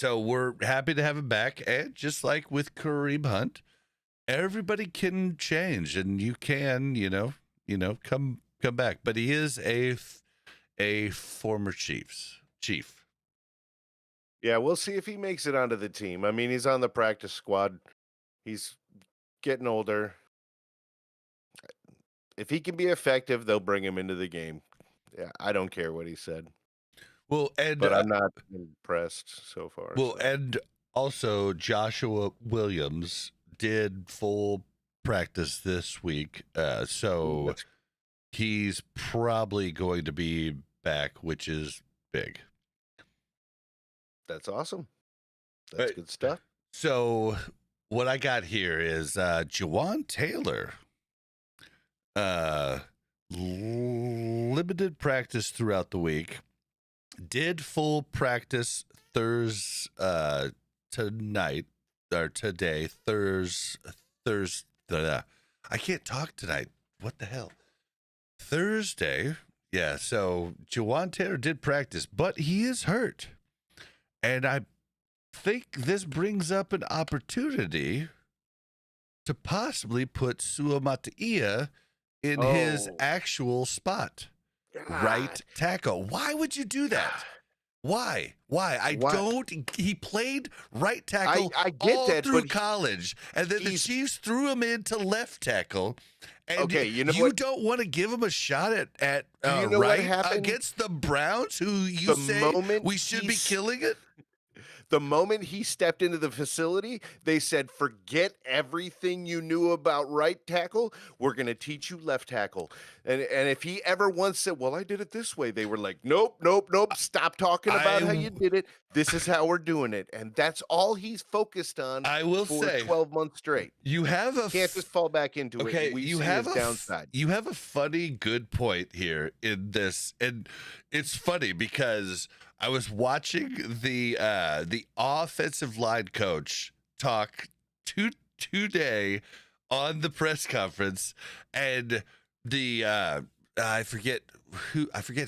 we're happy to have him back. And just like with Kareem Hunt, everybody can change, and you can, come back. But he is a former chief. Yeah, we'll see if he makes it onto the team. I mean, he's on the practice squad. He's getting older. If he can be effective, they'll bring him into the game. Yeah, I don't care what he said, Well, and but I'm not impressed so far. well, so. and also Joshua Williams did full practice this week, Ooh, so that's- he's probably going to be back, which is big. That's awesome. That's Right. good stuff. So what I got here is Jawan Taylor. Limited practice throughout the week. Did full practice tonight or today, Thursday. I can't talk tonight. What the hell? Thursday. Yeah, so Jawan Taylor did practice, but he is hurt. And I think this brings up an opportunity to possibly put Sua Mataia in his Oh. actual spot, right tackle. Why would you do that? Why? I Why? don't. He played right tackle I get all that, through but college, and then the he's- Chiefs threw him into left tackle. And Okay, you know you what? don't want to give him a shot at Do you know what right happened? against the Browns, who you The say moment we should be he's- killing it. The moment he stepped into the facility, they said, forget everything you knew about right tackle. We're going to teach you left tackle. And if he ever once said, well, I did it this way, they were like, nope. Stop talking about how you did it. This is how we're doing it. And that's all he's focused on I will for say, 12 months straight. you have a Can't just fall back into okay. it. We You see have his a downside. you have a funny good point here in this, and it's funny because I was watching the offensive line coach talk today on the press conference, and the I forget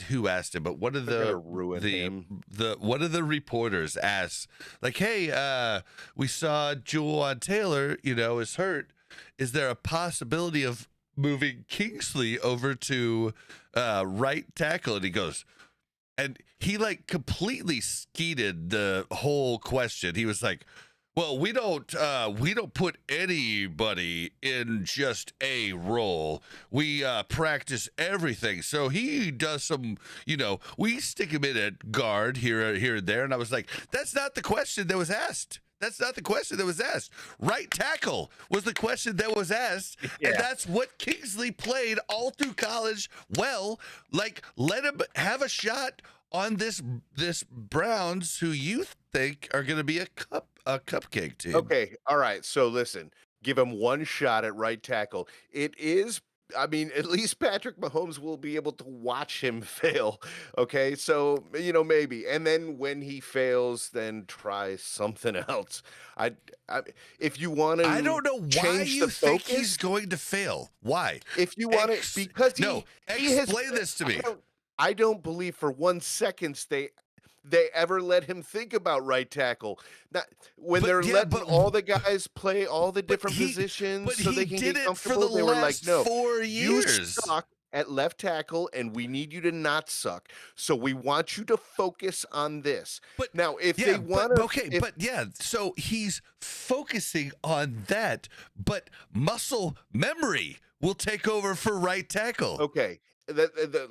who asked him, but one of They're the gonna ruin him. one of the reporters asked, like, hey, we saw Juwan Taylor, is hurt. Is there a possibility of moving Kingsley over to right tackle, and he goes, and he like completely skeeted the whole question. He was like, well, we don't put anybody in just a role. We practice everything. So he does some, we stick him in at guard here and there. And I was like, that's not the question that was asked. That's not the question that was asked. Right tackle was the question that was asked. Yeah. And that's what Kingsley played all through college. Well, like, let him have a shot on this Browns, who you think are going to be a cupcake team. Okay, all right. So listen, give him one shot at right tackle. It is, I mean, at least Patrick Mahomes will be able to watch him fail. Okay, so maybe, and then when he fails, then try something else. I if you want to, I don't know why change you the think focus, he's going to fail. Why? if you want to, because he has. Explain this to me. I don't believe for 1 second they ever let him think about right tackle. Not when they're letting all the guys play all the different positions so they can get comfortable. They were like, "No, 4 you years. suck at left tackle, and we need you to not suck. So we want you to focus on this." But now, if they want to, so he's focusing on that, but muscle memory will take over for right tackle. okay.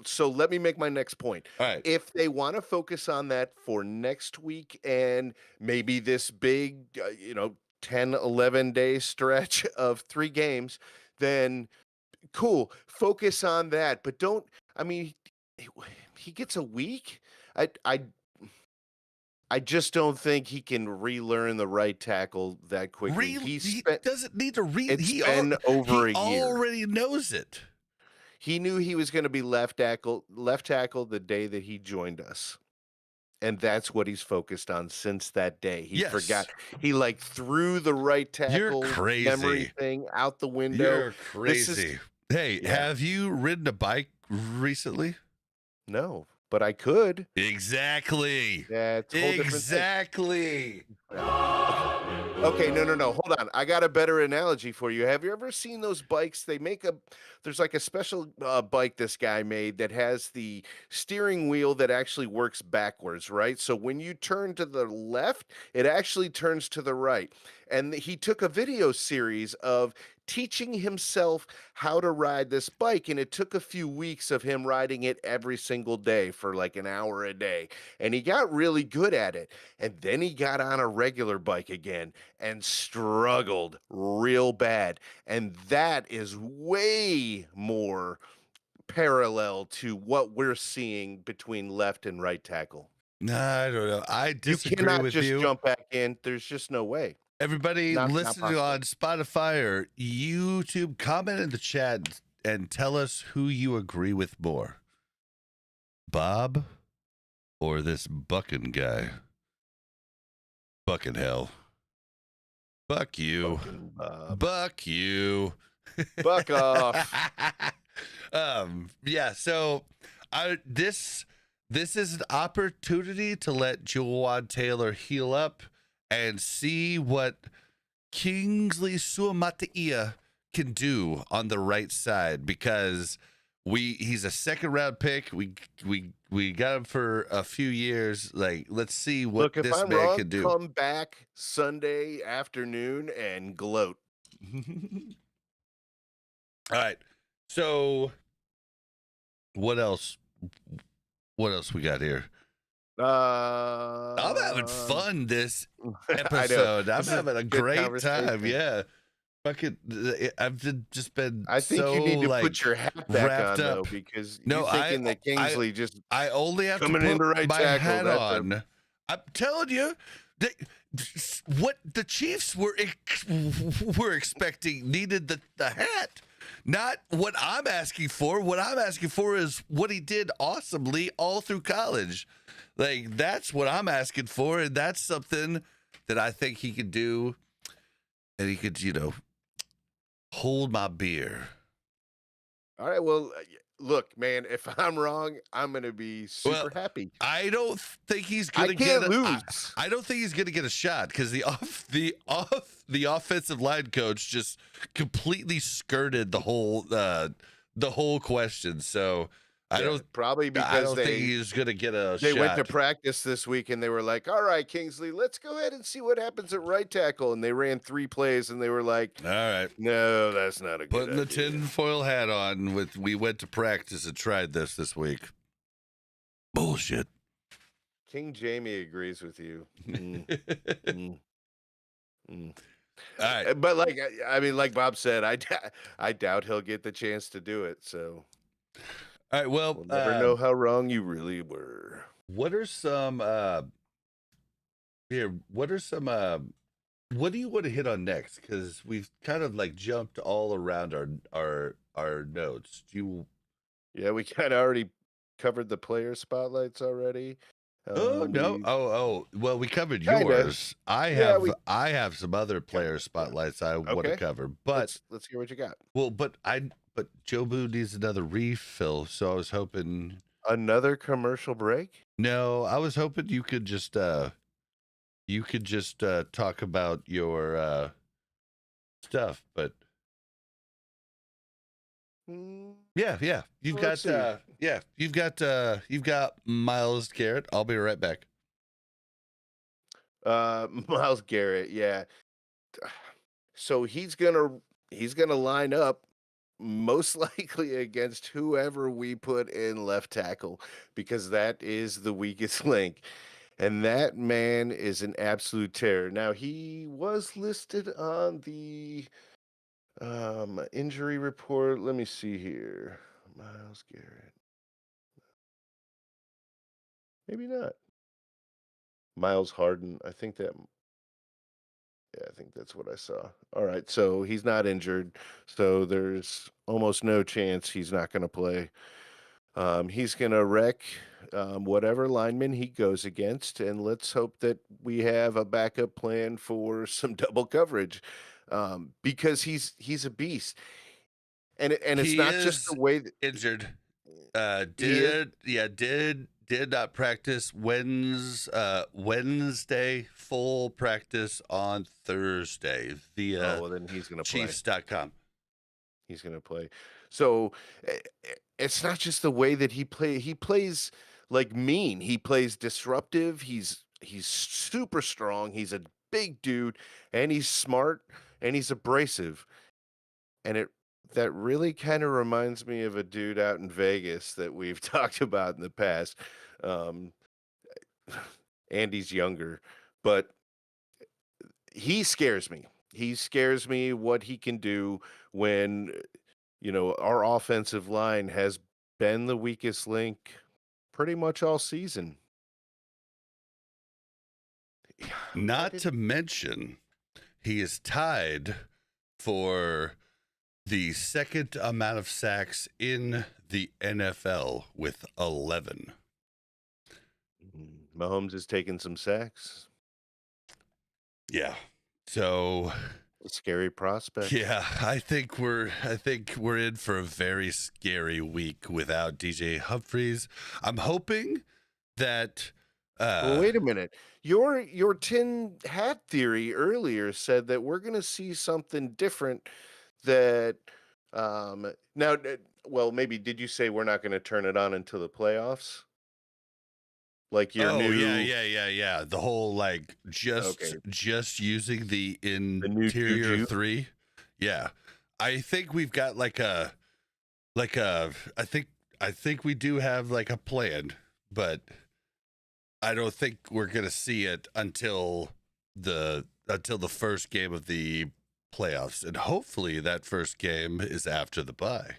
So let me make my next point. All right. If they want to focus on that for next week and maybe this big, 10, 11-day stretch of 3 games, then cool. Focus on that. But don't, I mean, he gets a week. I just don't think he can relearn the right tackle that quickly. He doesn't need to read. It's been over a year. Already knows it. He knew he was going to be left tackle the day that he joined us. And that's what he's focused on since that day. He forgot. He threw the right tackle memory thing out the window. You're crazy. Have you ridden a bike recently? No, but I could. Exactly. That's a whole different thing. Exactly. Okay, no. Hold on. I got a better analogy for you. Have you ever seen those bikes? There's like a special bike this guy made that has the steering wheel that actually works backwards, right? So when you turn to the left, it actually turns to the right. And he took a video series of teaching himself how to ride this bike, and it took a few weeks of him riding it every single day for like an hour a day, and he got really good at it. And then he got on a regular bike again and struggled real bad, and that is way more parallel to what we're seeing between left and right tackle. No, I don't know. I disagree you cannot with just you. jump back in. There's just no way. Everybody Not listening on Spotify or YouTube, comment in the chat and tell us who you agree with more, Bob or this Bucking guy. Bucking hell. Buck you. Buck you. Buck off. So this is an opportunity to let Juwan Taylor heal up and see what Kingsley Suamataia can do on the right side, because he's a 2nd round pick. We got him for a few years. Like, let's see what this man can do. Come back Sunday afternoon and gloat. All right. So what else? What else we got here? I'm having fun this episode. I'm having a great time. Yeah. I've just been. I think you need to put your hat back on, though, because you're thinking that Kingsley I only have to put my hat on. I'm telling you, what the Chiefs were expecting needed the hat. Not what I'm asking for. What I'm asking for is what he did awesomely all through college. Like, that's what I'm asking for, and that's something that I think he could do, and he could, hold my beer. All right, well, look, man, if I'm wrong, I'm gonna be Well, super happy. I don't think he's I gonna can't get. lose. I don't think he's gonna get a shot because the offensive line coach just completely skirted the whole question. So I Yeah, don't probably I because don't think he's gonna get a they went to shot. practice this week and they were like, "All right, Kingsley, let's go ahead and see what happens at right tackle." And they ran 3 plays and they were like, All right, "No, that's not a good putting the idea." tinfoil hat on. We went to practice and tried this week. Bullshit. King Jamie agrees with you. Mm, mm, mm. All right. But like I mean, like Bob said, I doubt he'll get the chance to do it. So All right. Well, we'll never know how wrong you really were. what are some here? What are some what do you want to hit on next? Because we've kind of like jumped all around our notes. Do you? Yeah, we kind of already covered the player spotlights already. Oh no! We Oh. Well, we covered Kinda. yours. I Yeah, have some other player spotlights I want to Okay. cover, but let's hear what you got. but Jobu needs another refill, so I was hoping. Another commercial break? No, I was hoping you could just talk about your stuff, but Mm, yeah. You've Let's got see. you've got Miles Garrett. I'll be right back. Miles Garrett, yeah. So he's gonna line up most likely against whoever we put in left tackle because that is the weakest link. And that man is an absolute terror. Now he was listed on the injury report. Let me see here. Miles Garrett. Maybe not. Miles Harden. I think that's what I saw. All right, so he's not injured, so there's almost no chance he's not going to play. He's going to wreck whatever lineman he goes against, and let's hope that we have a backup plan for some double coverage, because he's a beast, and it's He not just is the way that injured. he is. Did not practice Wednesday, full practice on Thursday via Well, then he's going to play. Chiefs.com. He's going to play. So it's not just the way that he plays like mean. He plays disruptive. He's super strong. He's a big dude and he's smart and he's abrasive. And that really kind of reminds me of a dude out in Vegas that we've talked about in the past. Um, Andy's younger, but he scares me. He scares me what he can do when our offensive line has been the weakest link pretty much all season. Not to mention, he is tied for the second amount of sacks in the NFL with 11. Mahomes has taken some sacks. Yeah. So A scary prospect. yeah, I think we're in for a very scary week without DJ Humphries. I'm hoping that Well, wait a minute. Your tin hat theory earlier said that we're going to see something different that now well, maybe did you say we're not going to turn it on until the playoffs? Like your oh new yeah. The whole like Okay. just using the new interior juju? 3. Yeah. I think we've got I think we do have like a plan, but I don't think we're gonna see it until the first game of the playoffs, and hopefully that first game is after the bye.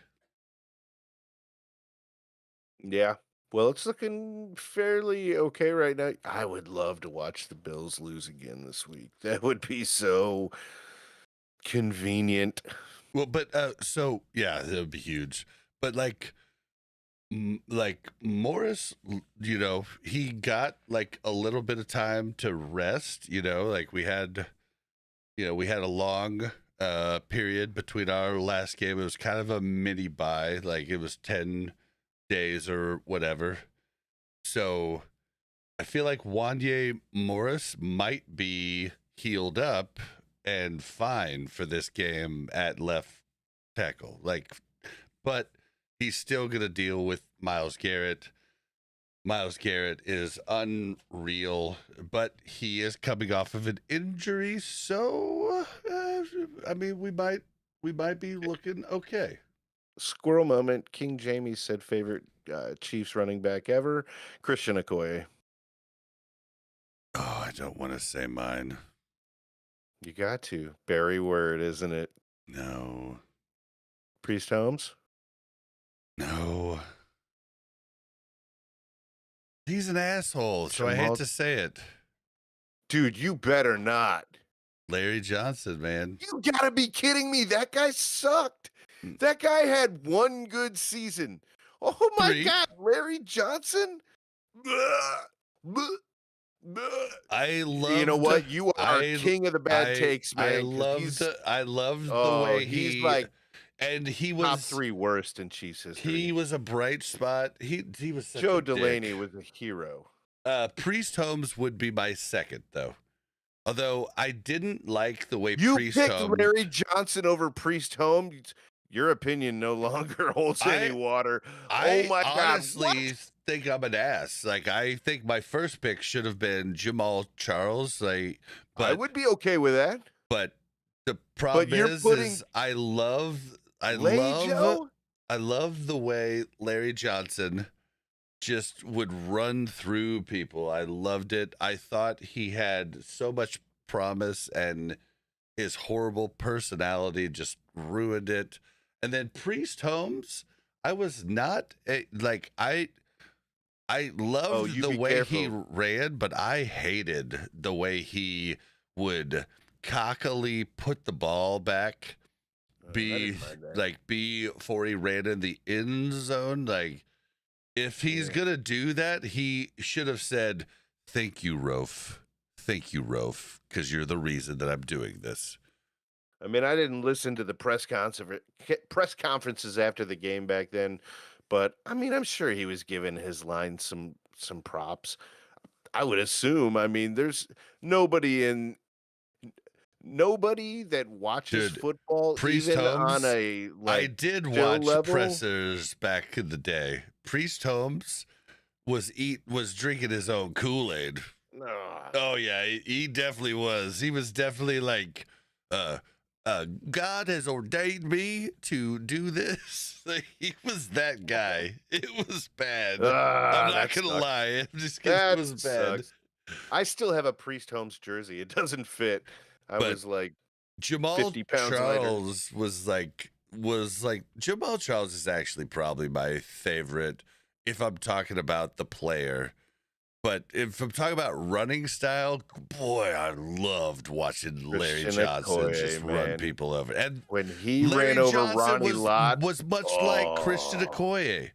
Yeah. Well, it's looking fairly okay right now. I would love to watch the Bills lose again this week. That would be so convenient. Well, but so yeah, that would be huge. But like Morris, he got like a little bit of time to rest. Like we had a long period between our last game. It was kind of a mini bye, like it was 10 days or whatever. So I feel like Wanye Morris might be healed up and fine for this game at left tackle. But he's still going to deal with Myles Garrett. Myles Garrett is unreal, but he is coming off of an injury, so I mean, we might be looking okay. Squirrel moment. King Jamie said favorite Chiefs running back ever, Christian Okoye. Oh, I don't want to say mine. You got to. Barry Word, isn't it? No. Priest Holmes? No. He's an asshole, so I hate to say it. Dude, you better not. Larry Johnson, man. You gotta be kidding me. That guy sucked. That guy had one good season. Oh my 3. God, Larry Johnson? I love. You know what? You are king of the bad takes, man. I loved the way he's like, and he was top 3 worst in Chiefs history. He was a bright spot. He was such Joe a Delaney dick. was a hero. Priest Holmes would be my second, though. Although I didn't like the way You Priest picked Holmes. Larry Johnson over Priest Holmes. Your opinion no longer holds any water. Oh my God! Honestly think I'm an ass. Like, I think my first pick should have been Jamal Charles. Like, but I would be okay with that. But the problem is I love the way Larry Johnson just would run through people. I loved it. I thought he had so much promise, and his horrible personality just ruined it. And then Priest Holmes, I was not like I loved the way he ran, but I hated the way he would cockily put the ball back, before he ran in the end zone. Like, if he's gonna do that, he should have said, "Thank you, Rofe. Thank you, Rofe, because you're the reason that I'm doing this." I mean, I didn't listen to the press conferences after the game back then, but I mean, I'm sure he was giving his line some props. I would assume. I mean, there's nobody that watches football Priest even Holmes, on a I did watch pressers back in the day. Priest Holmes was drinking his own Kool-Aid. Oh yeah, he definitely was. He was definitely like, God has ordained me to do this. Like, he was that guy. It was bad. I'm not gonna lie. It was bad. I still have a Priest Holmes jersey. It doesn't fit. I was like Jamal 50 pounds Charles lighter. Jamal Charles is actually probably my favorite if I'm talking about the player. But if I'm talking about running style, boy, I loved watching Larry Johnson just run people over. And when he ran over Ronnie Lott, was much like Christian Okoye.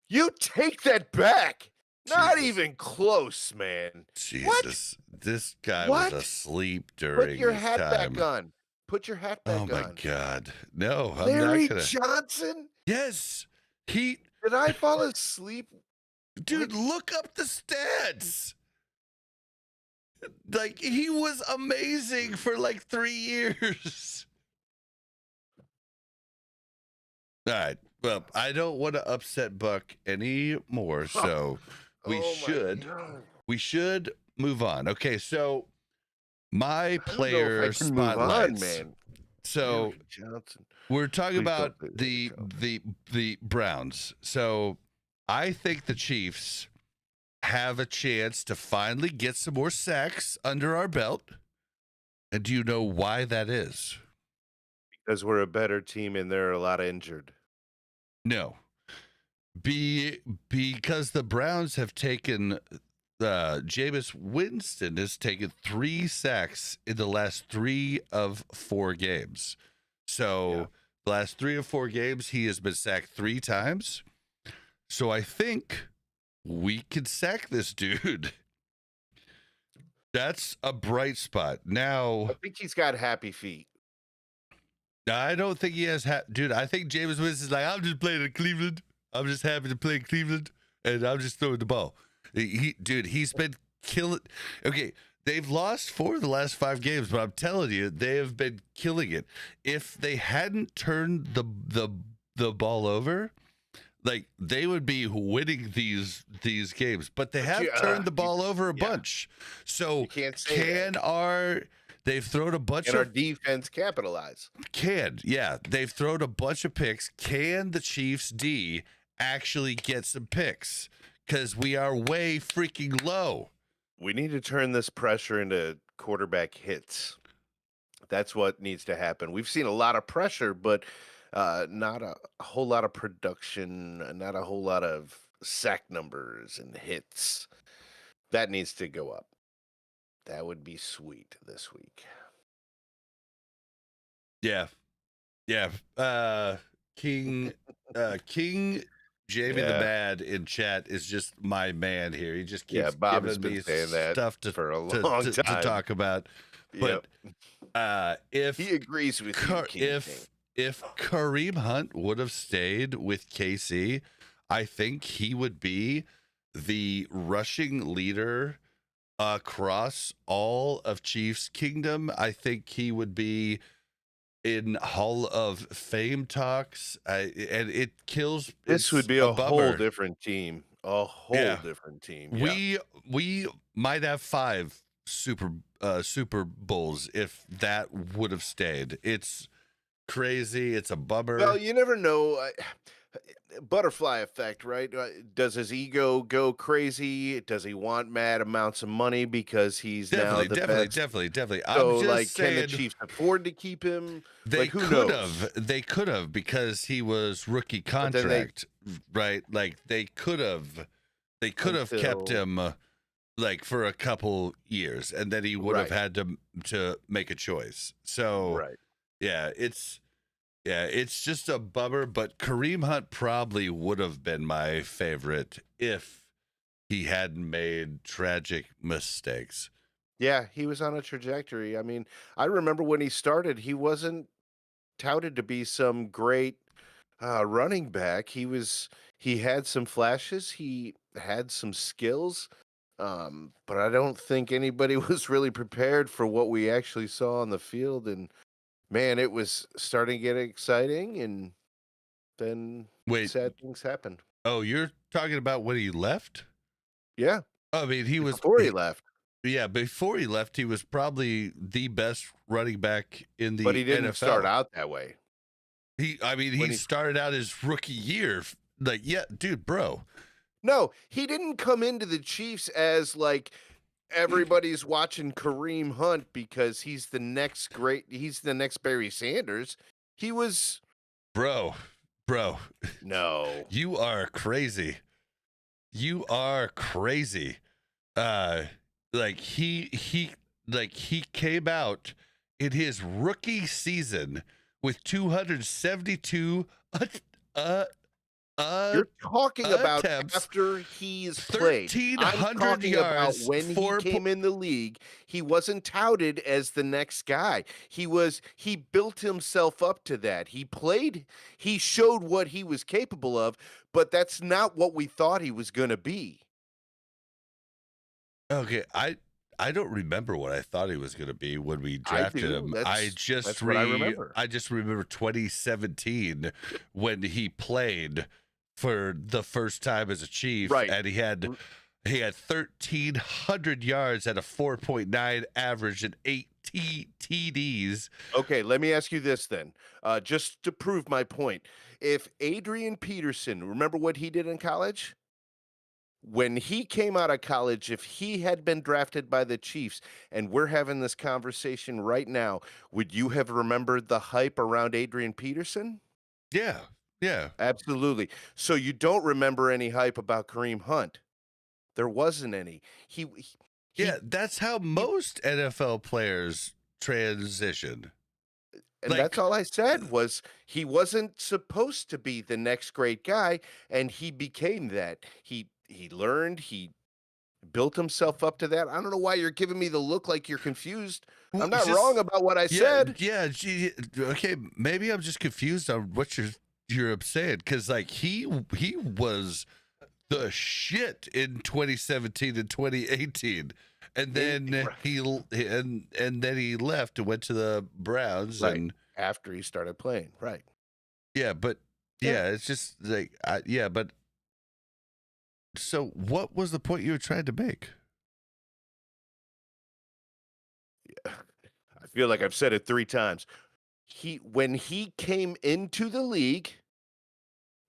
You take that back. Not even close, man. Jesus, this guy was asleep during Put your his hat time. back on. Put your hat back on. Oh my God, no! I'm Larry not gonna. Johnson? Yes, Did I fall asleep? Dude, look up the stats. Like, he was amazing for like 3 years. All right. Well, I don't want to upset Buck anymore, so we should move on. Okay, so my player spotlights. Man. So we're talking about the Browns. So I think the Chiefs have a chance to finally get some more sacks under our belt. And do you know why that is? Because we're a better team and there are a lot of injured. No. Because the Browns have taken Jameis Winston has taken 3 sacks in the last 3 of 4 games. So the last 3 of 4 games, he has been sacked 3 times. So I think we could sack this dude. That's a bright spot. Now, I think he's got happy feet. I don't think he has, dude. I think Jameis Winston's like, I'm just playing in Cleveland. I'm just happy to play in Cleveland, and I'm just throwing the ball. Dude, he's been killing. Okay, they've lost 4 of the last 5 games, but I'm telling you, they have been killing it. If they hadn't turned the ball over, like they would be winning these games. But they have turned the ball over a bunch. So You can't say that. They've thrown a bunch And our of defense capitalize. they've thrown a bunch of picks. Can the Chiefs D actually get some picks? Because we are way freaking low. We need to turn this pressure into quarterback hits. That's what needs to happen. We've seen a lot of pressure, but not a whole lot of production, not a whole lot of sack numbers and hits. That needs to go up. That would be sweet this week. Yeah. King Jamie the Yeah. Bad in chat is just my man here. He just Yeah, keeps Bob has giving been me saying that stuff for a long to time. talk about. But if He agrees with you, King. if Kareem Hunt would have stayed with KC, I think he would be the rushing leader across all of Chiefs Kingdom. I think he would be in Hall of Fame talks, and it kills. This would be a whole different team. A whole different team. Yeah. We might have 5 Super Bowls if that would have stayed. It's crazy. It's a bummer. Well, you never know. Butterfly effect, right? Does his ego go crazy? Does he want mad amounts of money because he's now the best? Definitely. So, I'm just like, saying, can the Chiefs afford to keep him? They Like, who could knows? have. They could have because he was rookie contract, right? Like they could have. They could have kept him like for a couple years, and then he would have had to make a choice. So, yeah, it's just a bummer. But Kareem Hunt probably would have been my favorite if he hadn't made tragic mistakes. Yeah, he was on a trajectory. I mean, I remember when he started, he wasn't touted to be some great running back. He had some flashes, he had some skills, but I don't think anybody was really prepared for what we actually saw on the field. And man, it was starting to get exciting, and then sad things happened. Oh, you're talking about when he left? Yeah. I mean, he was before he left. Yeah, before he left, he was probably the best running back in the NFL. But he didn't start out that way. He started out his rookie year. Like, yeah, dude, bro. No, he didn't come into the Chiefs as like everybody's watching Kareem Hunt because he's the next Barry Sanders. He was Bro. No. You are crazy. Like he came out in his rookie season with 272 you're talking about attempts, after he's played. I'm talking yards, about when he came in the league. He wasn't touted as the next guy. He built himself up to that. He showed what he was capable of, but that's not what we thought he was going to be. Okay, I don't remember what I thought he was going to be when we drafted him. I just remember 2017 when he played for the first time as a Chief, and he had 1,300 yards at a 4.9 average and 8 TDs. Okay, let me ask you this then, just to prove my point. If Adrian Peterson, remember what he did in college? When he came out of college, if he had been drafted by the Chiefs, and we're having this conversation right now, would you have remembered the hype around Adrian Peterson? Yeah. Absolutely. So you don't remember any hype about Kareem Hunt. There wasn't any. That's how most NFL players transition. And that's all I said was he wasn't supposed to be the next great guy, and he became that. He learned, he built himself up to that. I don't know why you're giving me the look like you're confused. Well, I'm it's not wrong just about what I yeah, said. yeah. Okay, maybe I'm just confused on what you're saying because like he was the shit in 2017 and 2018, and then Right. and then he left and went to the Browns, Right. and After he started playing. Right. yeah, but Yeah. yeah, it's just like yeah, but so what was the point you were trying to make? I feel like I've said it 3 times. When he came into the league,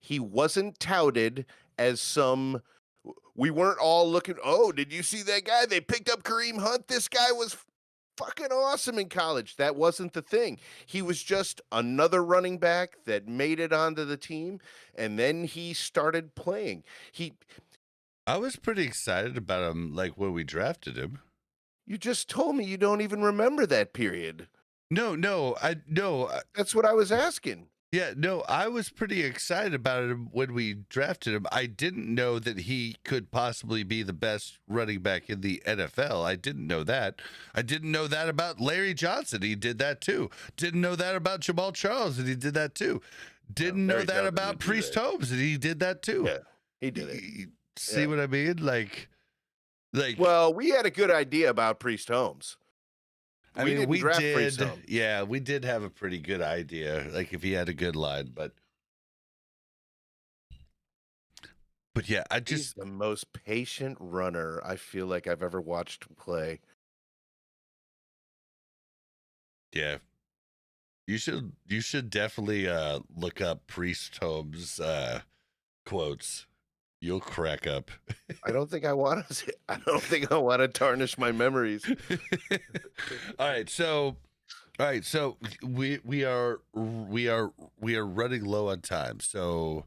he wasn't touted as some we weren't all looking, "Oh, did you see that guy? They picked up Kareem Hunt. This guy was fucking awesome in college." That wasn't the thing. He was just another running back that made it onto the team, and then he started playing. He I was pretty excited about him, like when we drafted him. You just told me you don't even remember that period. No, That's what I was asking. yeah, no, I was pretty excited about him when we drafted him. I didn't know that he could possibly be the best running back in the NFL. I didn't know that. I didn't know that about Larry Johnson. He did that too. Didn't know that about Jamal Charles, and he did that too. Didn't know Larry that Johnson about didn't do Priest that. Holmes, and he did that too. Yeah, he did it. See Yeah. what I mean? Like, Well, we had a good idea about Priest Holmes. I We mean, didn't we draft Priest did. Holmes. Yeah, we did have a pretty good idea, like if he had a good line, but yeah, I He's just the most patient runner I feel like I've ever watched play. yeah. You should definitely look up Priest Holmes quotes. You'll crack up. I don't think I want to. I don't think I want to tarnish my memories. All right, so we are running low on time. So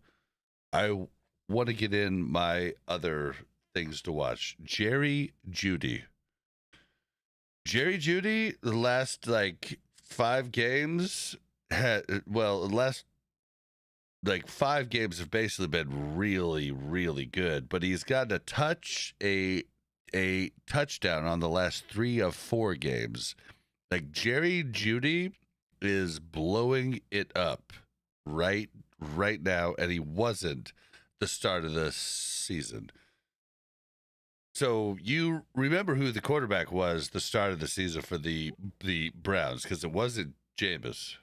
I want to get in my other things to watch. Jerry Judy, the last like 5 games the last like 5 games have basically been really, really good, but he's gotten a touchdown on the last 3 of 4 games. Like Jerry Judy is blowing it up right now, and he wasn't the start of the season. So you remember who the quarterback was the start of the season for the Browns, because it wasn't Jameis.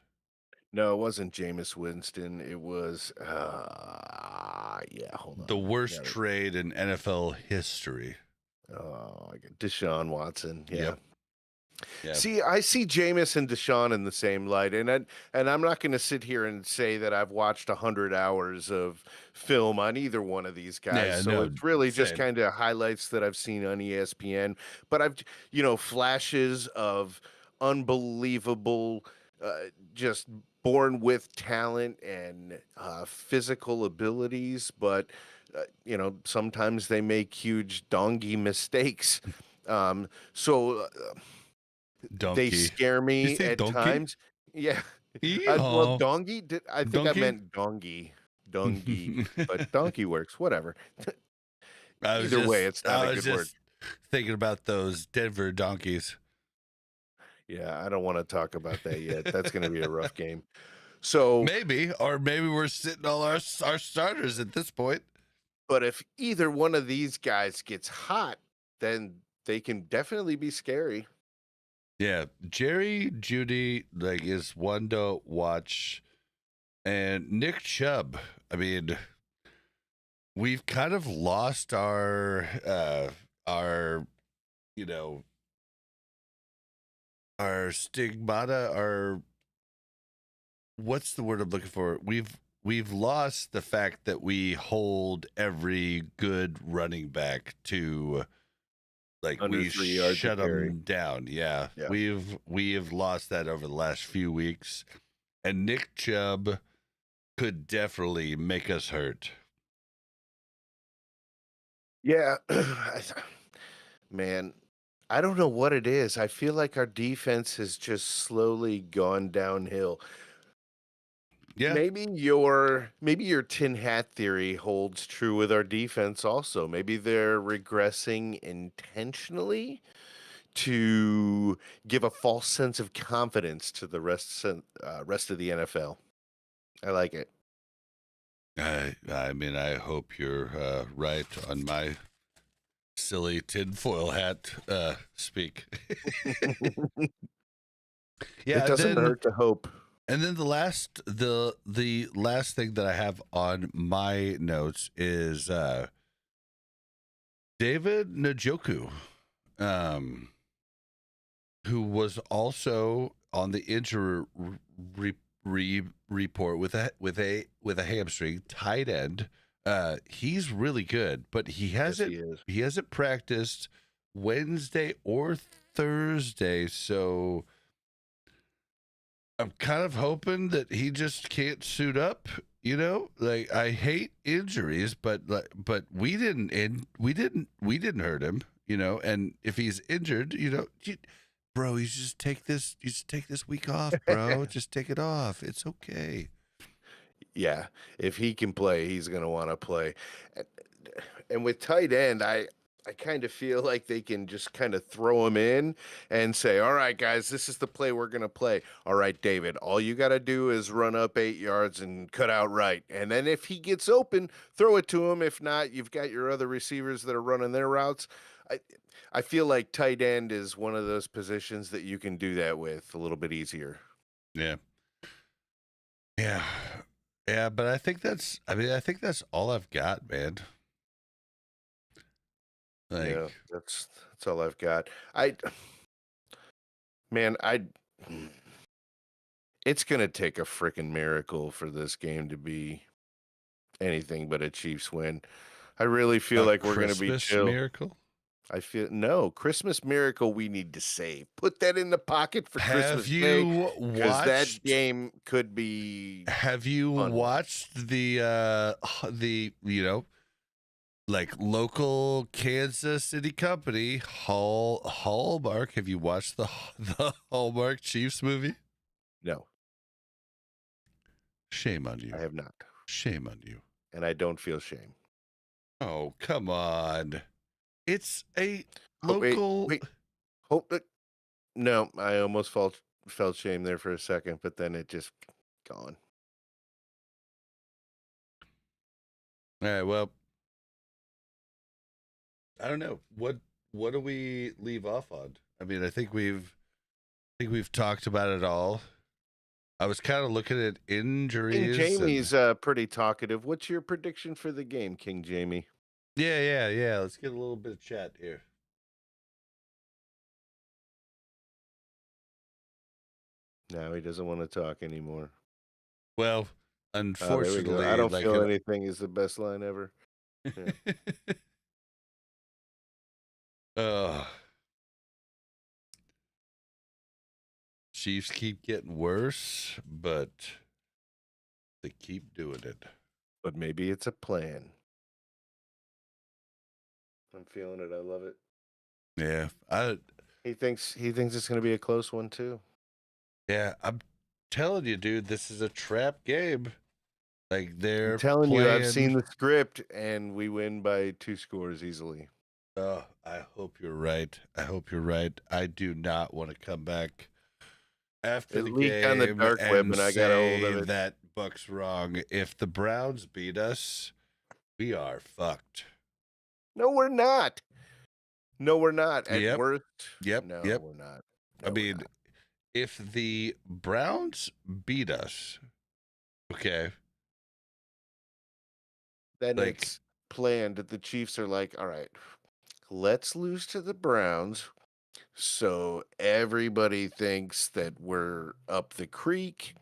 No, it wasn't Jameis Winston. It was, yeah, hold The on. worst trade in NFL history. Oh, I got Deshaun Watson. Yeah. Yep. Yeah. See, I see Jameis and Deshaun in the same light, and I'm not going to sit here and say that I've watched 100 hours of film on either one of these guys. Yeah, So no, it's really just same. kind of highlights that I've seen on ESPN. But I've flashes of unbelievable, just born with talent and physical abilities. But sometimes they make huge dongy mistakes. So they Donkey. scare You me say at donkey? times. Yeah. Yeehaw. Donkey? I think I Donkey? meant dongy. Dongy. But donkey works, whatever. Either way, it's not I a was good word. just thinking about those Denver donkeys. Yeah, I don't want to talk about that yet. That's going to be a rough game. So, Maybe we're sitting all our starters at this point. but if either one of these guys gets hot, then they can definitely be scary. Yeah, Jerry Judy like is one to watch, and Nick Chubb. I mean, we've kind of lost our you know our stigmata, our what's the word I'm looking for? We've lost the fact that we hold every good running back to like Under we 3 yards shut to carry. them down. Yeah. Yeah. We have lost that over the last few weeks, and Nick Chubb could definitely make us hurt. Yeah. Man, I don't know what it is. I feel like our defense has just slowly gone downhill. Yeah. maybe your tin hat theory holds true with our defense also. Maybe they're regressing intentionally to give a false sense of confidence to the rest of the NFL. I like it. I mean, I hope you're right on my silly tinfoil hat speak. It Yeah, doesn't hurt to hope. and then the last thing that I have on my notes is David Njoku, who was also on the injury report with a hamstring, tight end. He's really good, but he Yes, hasn't he is. he hasn't practiced Wednesday or Thursday, so I'm kind of hoping that he just can't suit up. You know, like I hate injuries, but we didn't hurt him. You know, and if he's injured, bro, you just take this week off, bro. Just take it off. It's okay. Yeah, if he can play, he's going to want to play. And with tight end, I kind of feel like they can just kind of throw him in and say, "All right, guys, this is the play we're going to play. All right, David, all you got to do is run up 8 yards and cut out right. And then if he gets open, throw it to him. If not, you've got your other receivers that are running their routes." I feel like tight end is one of those positions that you can do that with a little bit easier. Yeah. Yeah. Yeah, but I think that's all I've got, man. Like, Yeah, that's all I've got. Man, it's gonna take a freaking miracle for this game to be anything but a Chiefs win. I really feel a like we're gonna be Christmas chill. miracle. I feel no Christmas miracle we need to save. Put that in the pocket for Christmas Have Day you because that watched? game could be Have you fun one. watched the like local Kansas City company Hallmark? Have you watched the Hallmark Chiefs movie? No, Shame on you. I have not, Shame on you. and I don't feel shame. Oh, come on. It's a Oh, local. wait. Hope no, I almost felt shame there for a second, but then it just gone. All right, well, I don't know. What do we leave off on? I mean, I think we've talked about it all. I was kind of looking at King injuries. Jamie's pretty talkative. What's your prediction for the game, King Jamie? Yeah. Let's get a little bit of chat here. No, he doesn't want to talk anymore. Well, There we go. unfortunately, I don't like feel anything is the best line ever. Yeah. Chiefs keep getting worse, but they keep doing it. But maybe it's a plan. I'm feeling it. I love it. Yeah, He thinks it's going to be a close one too. I'm telling you, dude, this is a trap game. Like they're I'm telling you, I've seen playing. the script, and we win by 2 scores easily. Oh, I hope you're right. I do not want to come back after It the leaked game on the dark web, and I got a hold say of it. that Buck's wrong. If the Browns beat us, we are fucked. No, we're not. No, we're not. At Yep. worst, Yep. no, Yep. we're not. I mean, if the Browns beat us, okay, then like it's planned that the Chiefs are like, all right, let's lose to the Browns so everybody thinks that we're up the creek,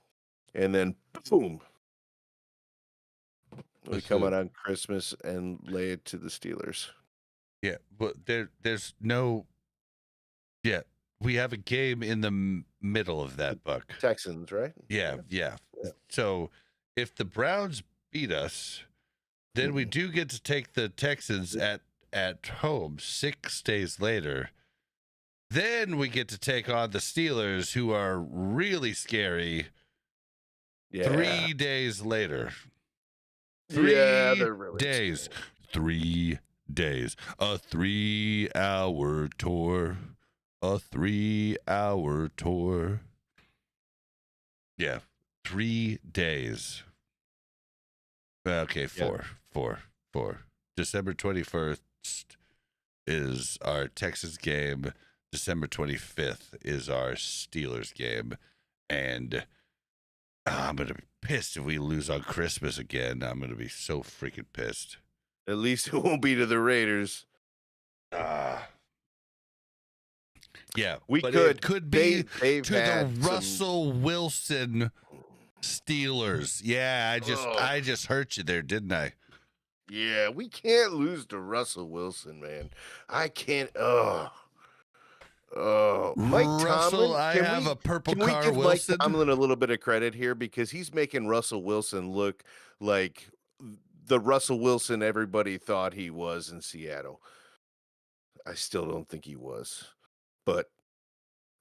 and then boom, we come out on Christmas and lay it to the Steelers. yeah, but there's no, yeah, we have a game in the middle of that, Buck. Texans, right? Yeah. So if the Browns beat us, then we do get to take the Texans at home 6 days later. Then we get to take on the Steelers, who are really scary. Yeah. 3 days later. Yeah, 3 they're really days. exciting. 3 days. A 3-hour tour. A 3-hour tour. Yeah. 3 days. Okay, four. December 21st is our Texas game. December 25th is our Steelers game. And I'm going to be pissed if we lose on Christmas again. I'm going to be so freaking pissed. At least it won't be to the Raiders. Yeah, We but could. it could be They've to the had some. Russell Wilson Steelers. Yeah, Ugh. I just hurt you there, didn't I? Yeah, we can't lose to Russell Wilson, man. I can't. Oh, Mike Russell, Tomlin. I have a purple Can we car give Wilson. Mike Tomlin a little bit of credit here because he's making Russell Wilson look like the Russell Wilson everybody thought he was in Seattle. I still don't think he was, but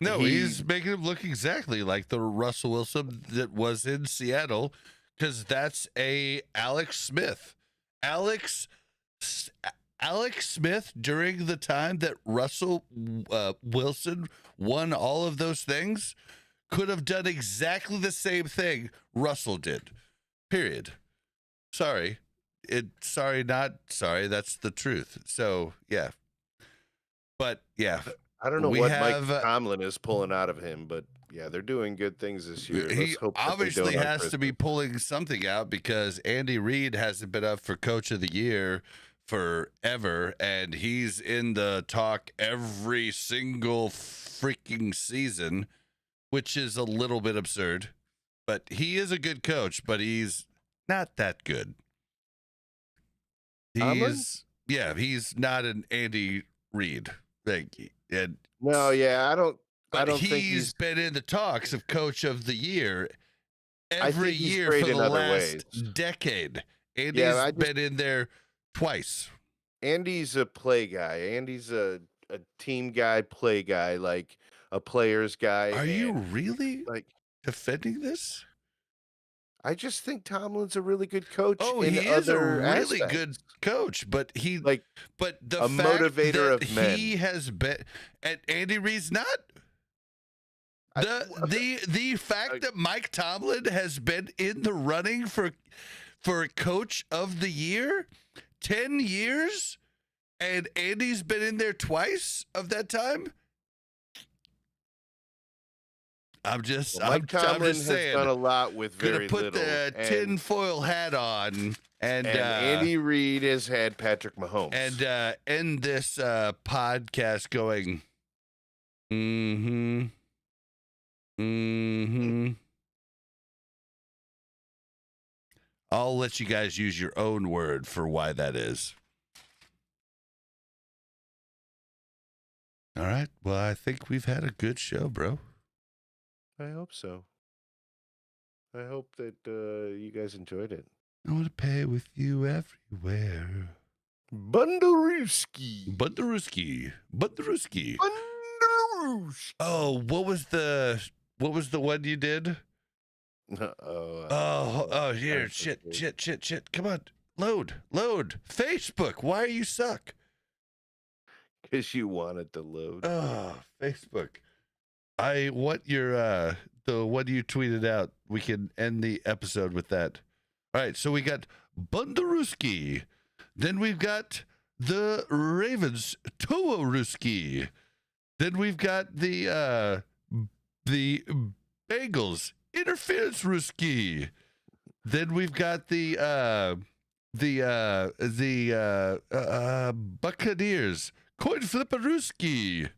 No, he's making him look exactly like the Russell Wilson that was in Seattle, because that's a Alex Smith. Alex Smith, during the time that Russell Wilson won all of those things, could have done exactly the same thing Russell did. Period. Sorry. Not sorry. That's the truth. So, yeah. But, yeah. I don't know we what have, Mike Tomlin is pulling out of him, but yeah, they're doing good things this year. Let's He hope that they obviously don't on has to be Christmas. pulling something out, because Andy Reid hasn't been up for Coach of the Year forever, and he's in the talk every single freaking season, which is a little bit absurd. But he is a good coach, but he's not that good. Tomlin? He's not an Andy Reid. No, yeah, I don't think he's been in the talks of Coach of the Year every think he's year great for in the other last ways. decade. Andy's been in there twice. Andy's a play guy. Andy's a team guy, play guy, like a player's guy. Are you really like defending this? I just think Tomlin's a really good coach. Oh, in he is a other really aspects. good coach, but the a fact motivator that of men. he has been, and Andy Reid's not. The fact that Mike Tomlin has been in the running for Coach of the Year 10 years, and Andy's been in there twice of that time. Mike Tomlin has done a lot with very put little. the tinfoil hat on, and Andy Reid has had Patrick Mahomes. And end this podcast going, I'll let you guys use your own word for why that is. All right. Well, I think we've had a good show, bro. I hope so. I hope that you guys enjoyed it. I want to pay with you everywhere. Bundaruski. Oh, what was the one you did? Here, shit. Come on, load. Facebook. Why are you suck? Because you wanted to load. Oh, Facebook. I want your the one you tweeted out. We can end the episode with that. All right, so we got Bundaruski. Then we've got the Ravens Towaruski. Then we've got the Bengals Interference Ruski. Then we've got the Buccaneers Coin Flipperuski.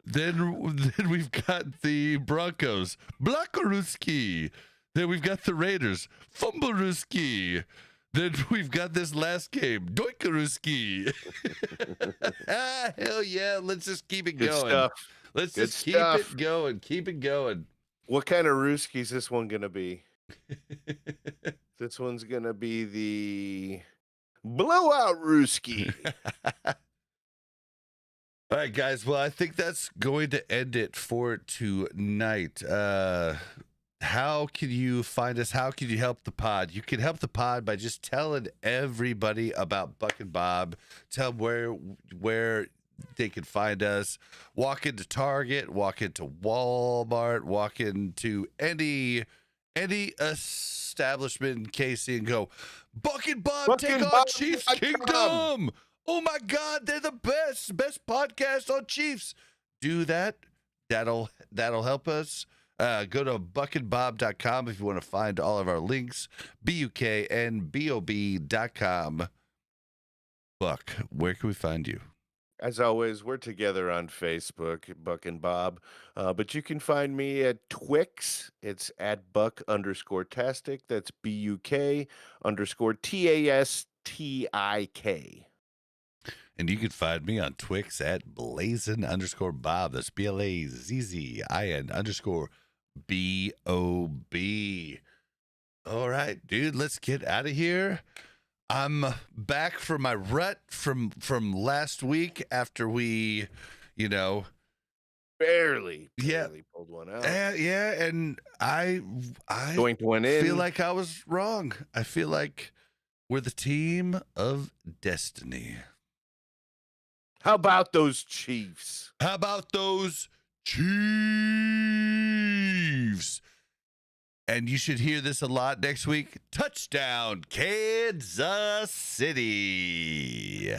Then we've got the Broncos Blockaruski. Then we've got the Raiders Fumbleruski. Then we've got this last game Doikaruski. Hell yeah, let's just keep it going. Stuff. Let's just keep it going. Keep it going. What kind of Ruski is this one going to be? This one's going to be the Blowout Ruski. All right, guys. Well, I think that's going to end it for tonight. how can you find us? How can you help the pod? You can help the pod by just telling everybody about Buck and Bob. Tell them where they can find us. Walk into Target, walk into Walmart, walk into any establishment in KC and go, Buck and Bob take on Chiefs Kingdom. Oh my God, they're the best podcast on Chiefs. Do that. That'll help us. Go to buckandbob.com if you want to find all of our links. BUKNBOB.com. Buck, where can we find you? As always, we're together on Facebook, Buck and Bob. But you can find me at Twix. It's at Buck_tastic. That's BUK_TASTIK. And you can find me on Twix at Blazin_Bob. That's BLAZZIN_BOB. All right, dude, let's get out of here. I'm back from my rut from last week after we, Barely Yeah. pulled one out. yeah, and I Going to win in. feel like I was wrong. I feel like we're the team of destiny. How about those Chiefs? How about those Chiefs? And you should hear this a lot next week. Touchdown, Kansas City.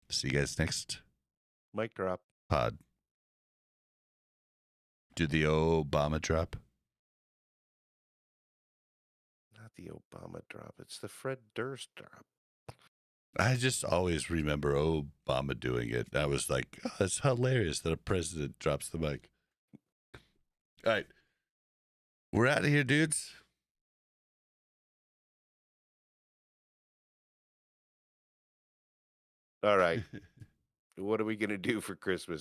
See you guys next Mic drop. pod. Do the Obama drop. Not the Obama drop. It's the Fred Durst drop. I just always remember Obama doing it. I was like, oh, it's hilarious that a president drops the mic. All right. We're out of here, dudes. All right. What are we going to do for Christmas?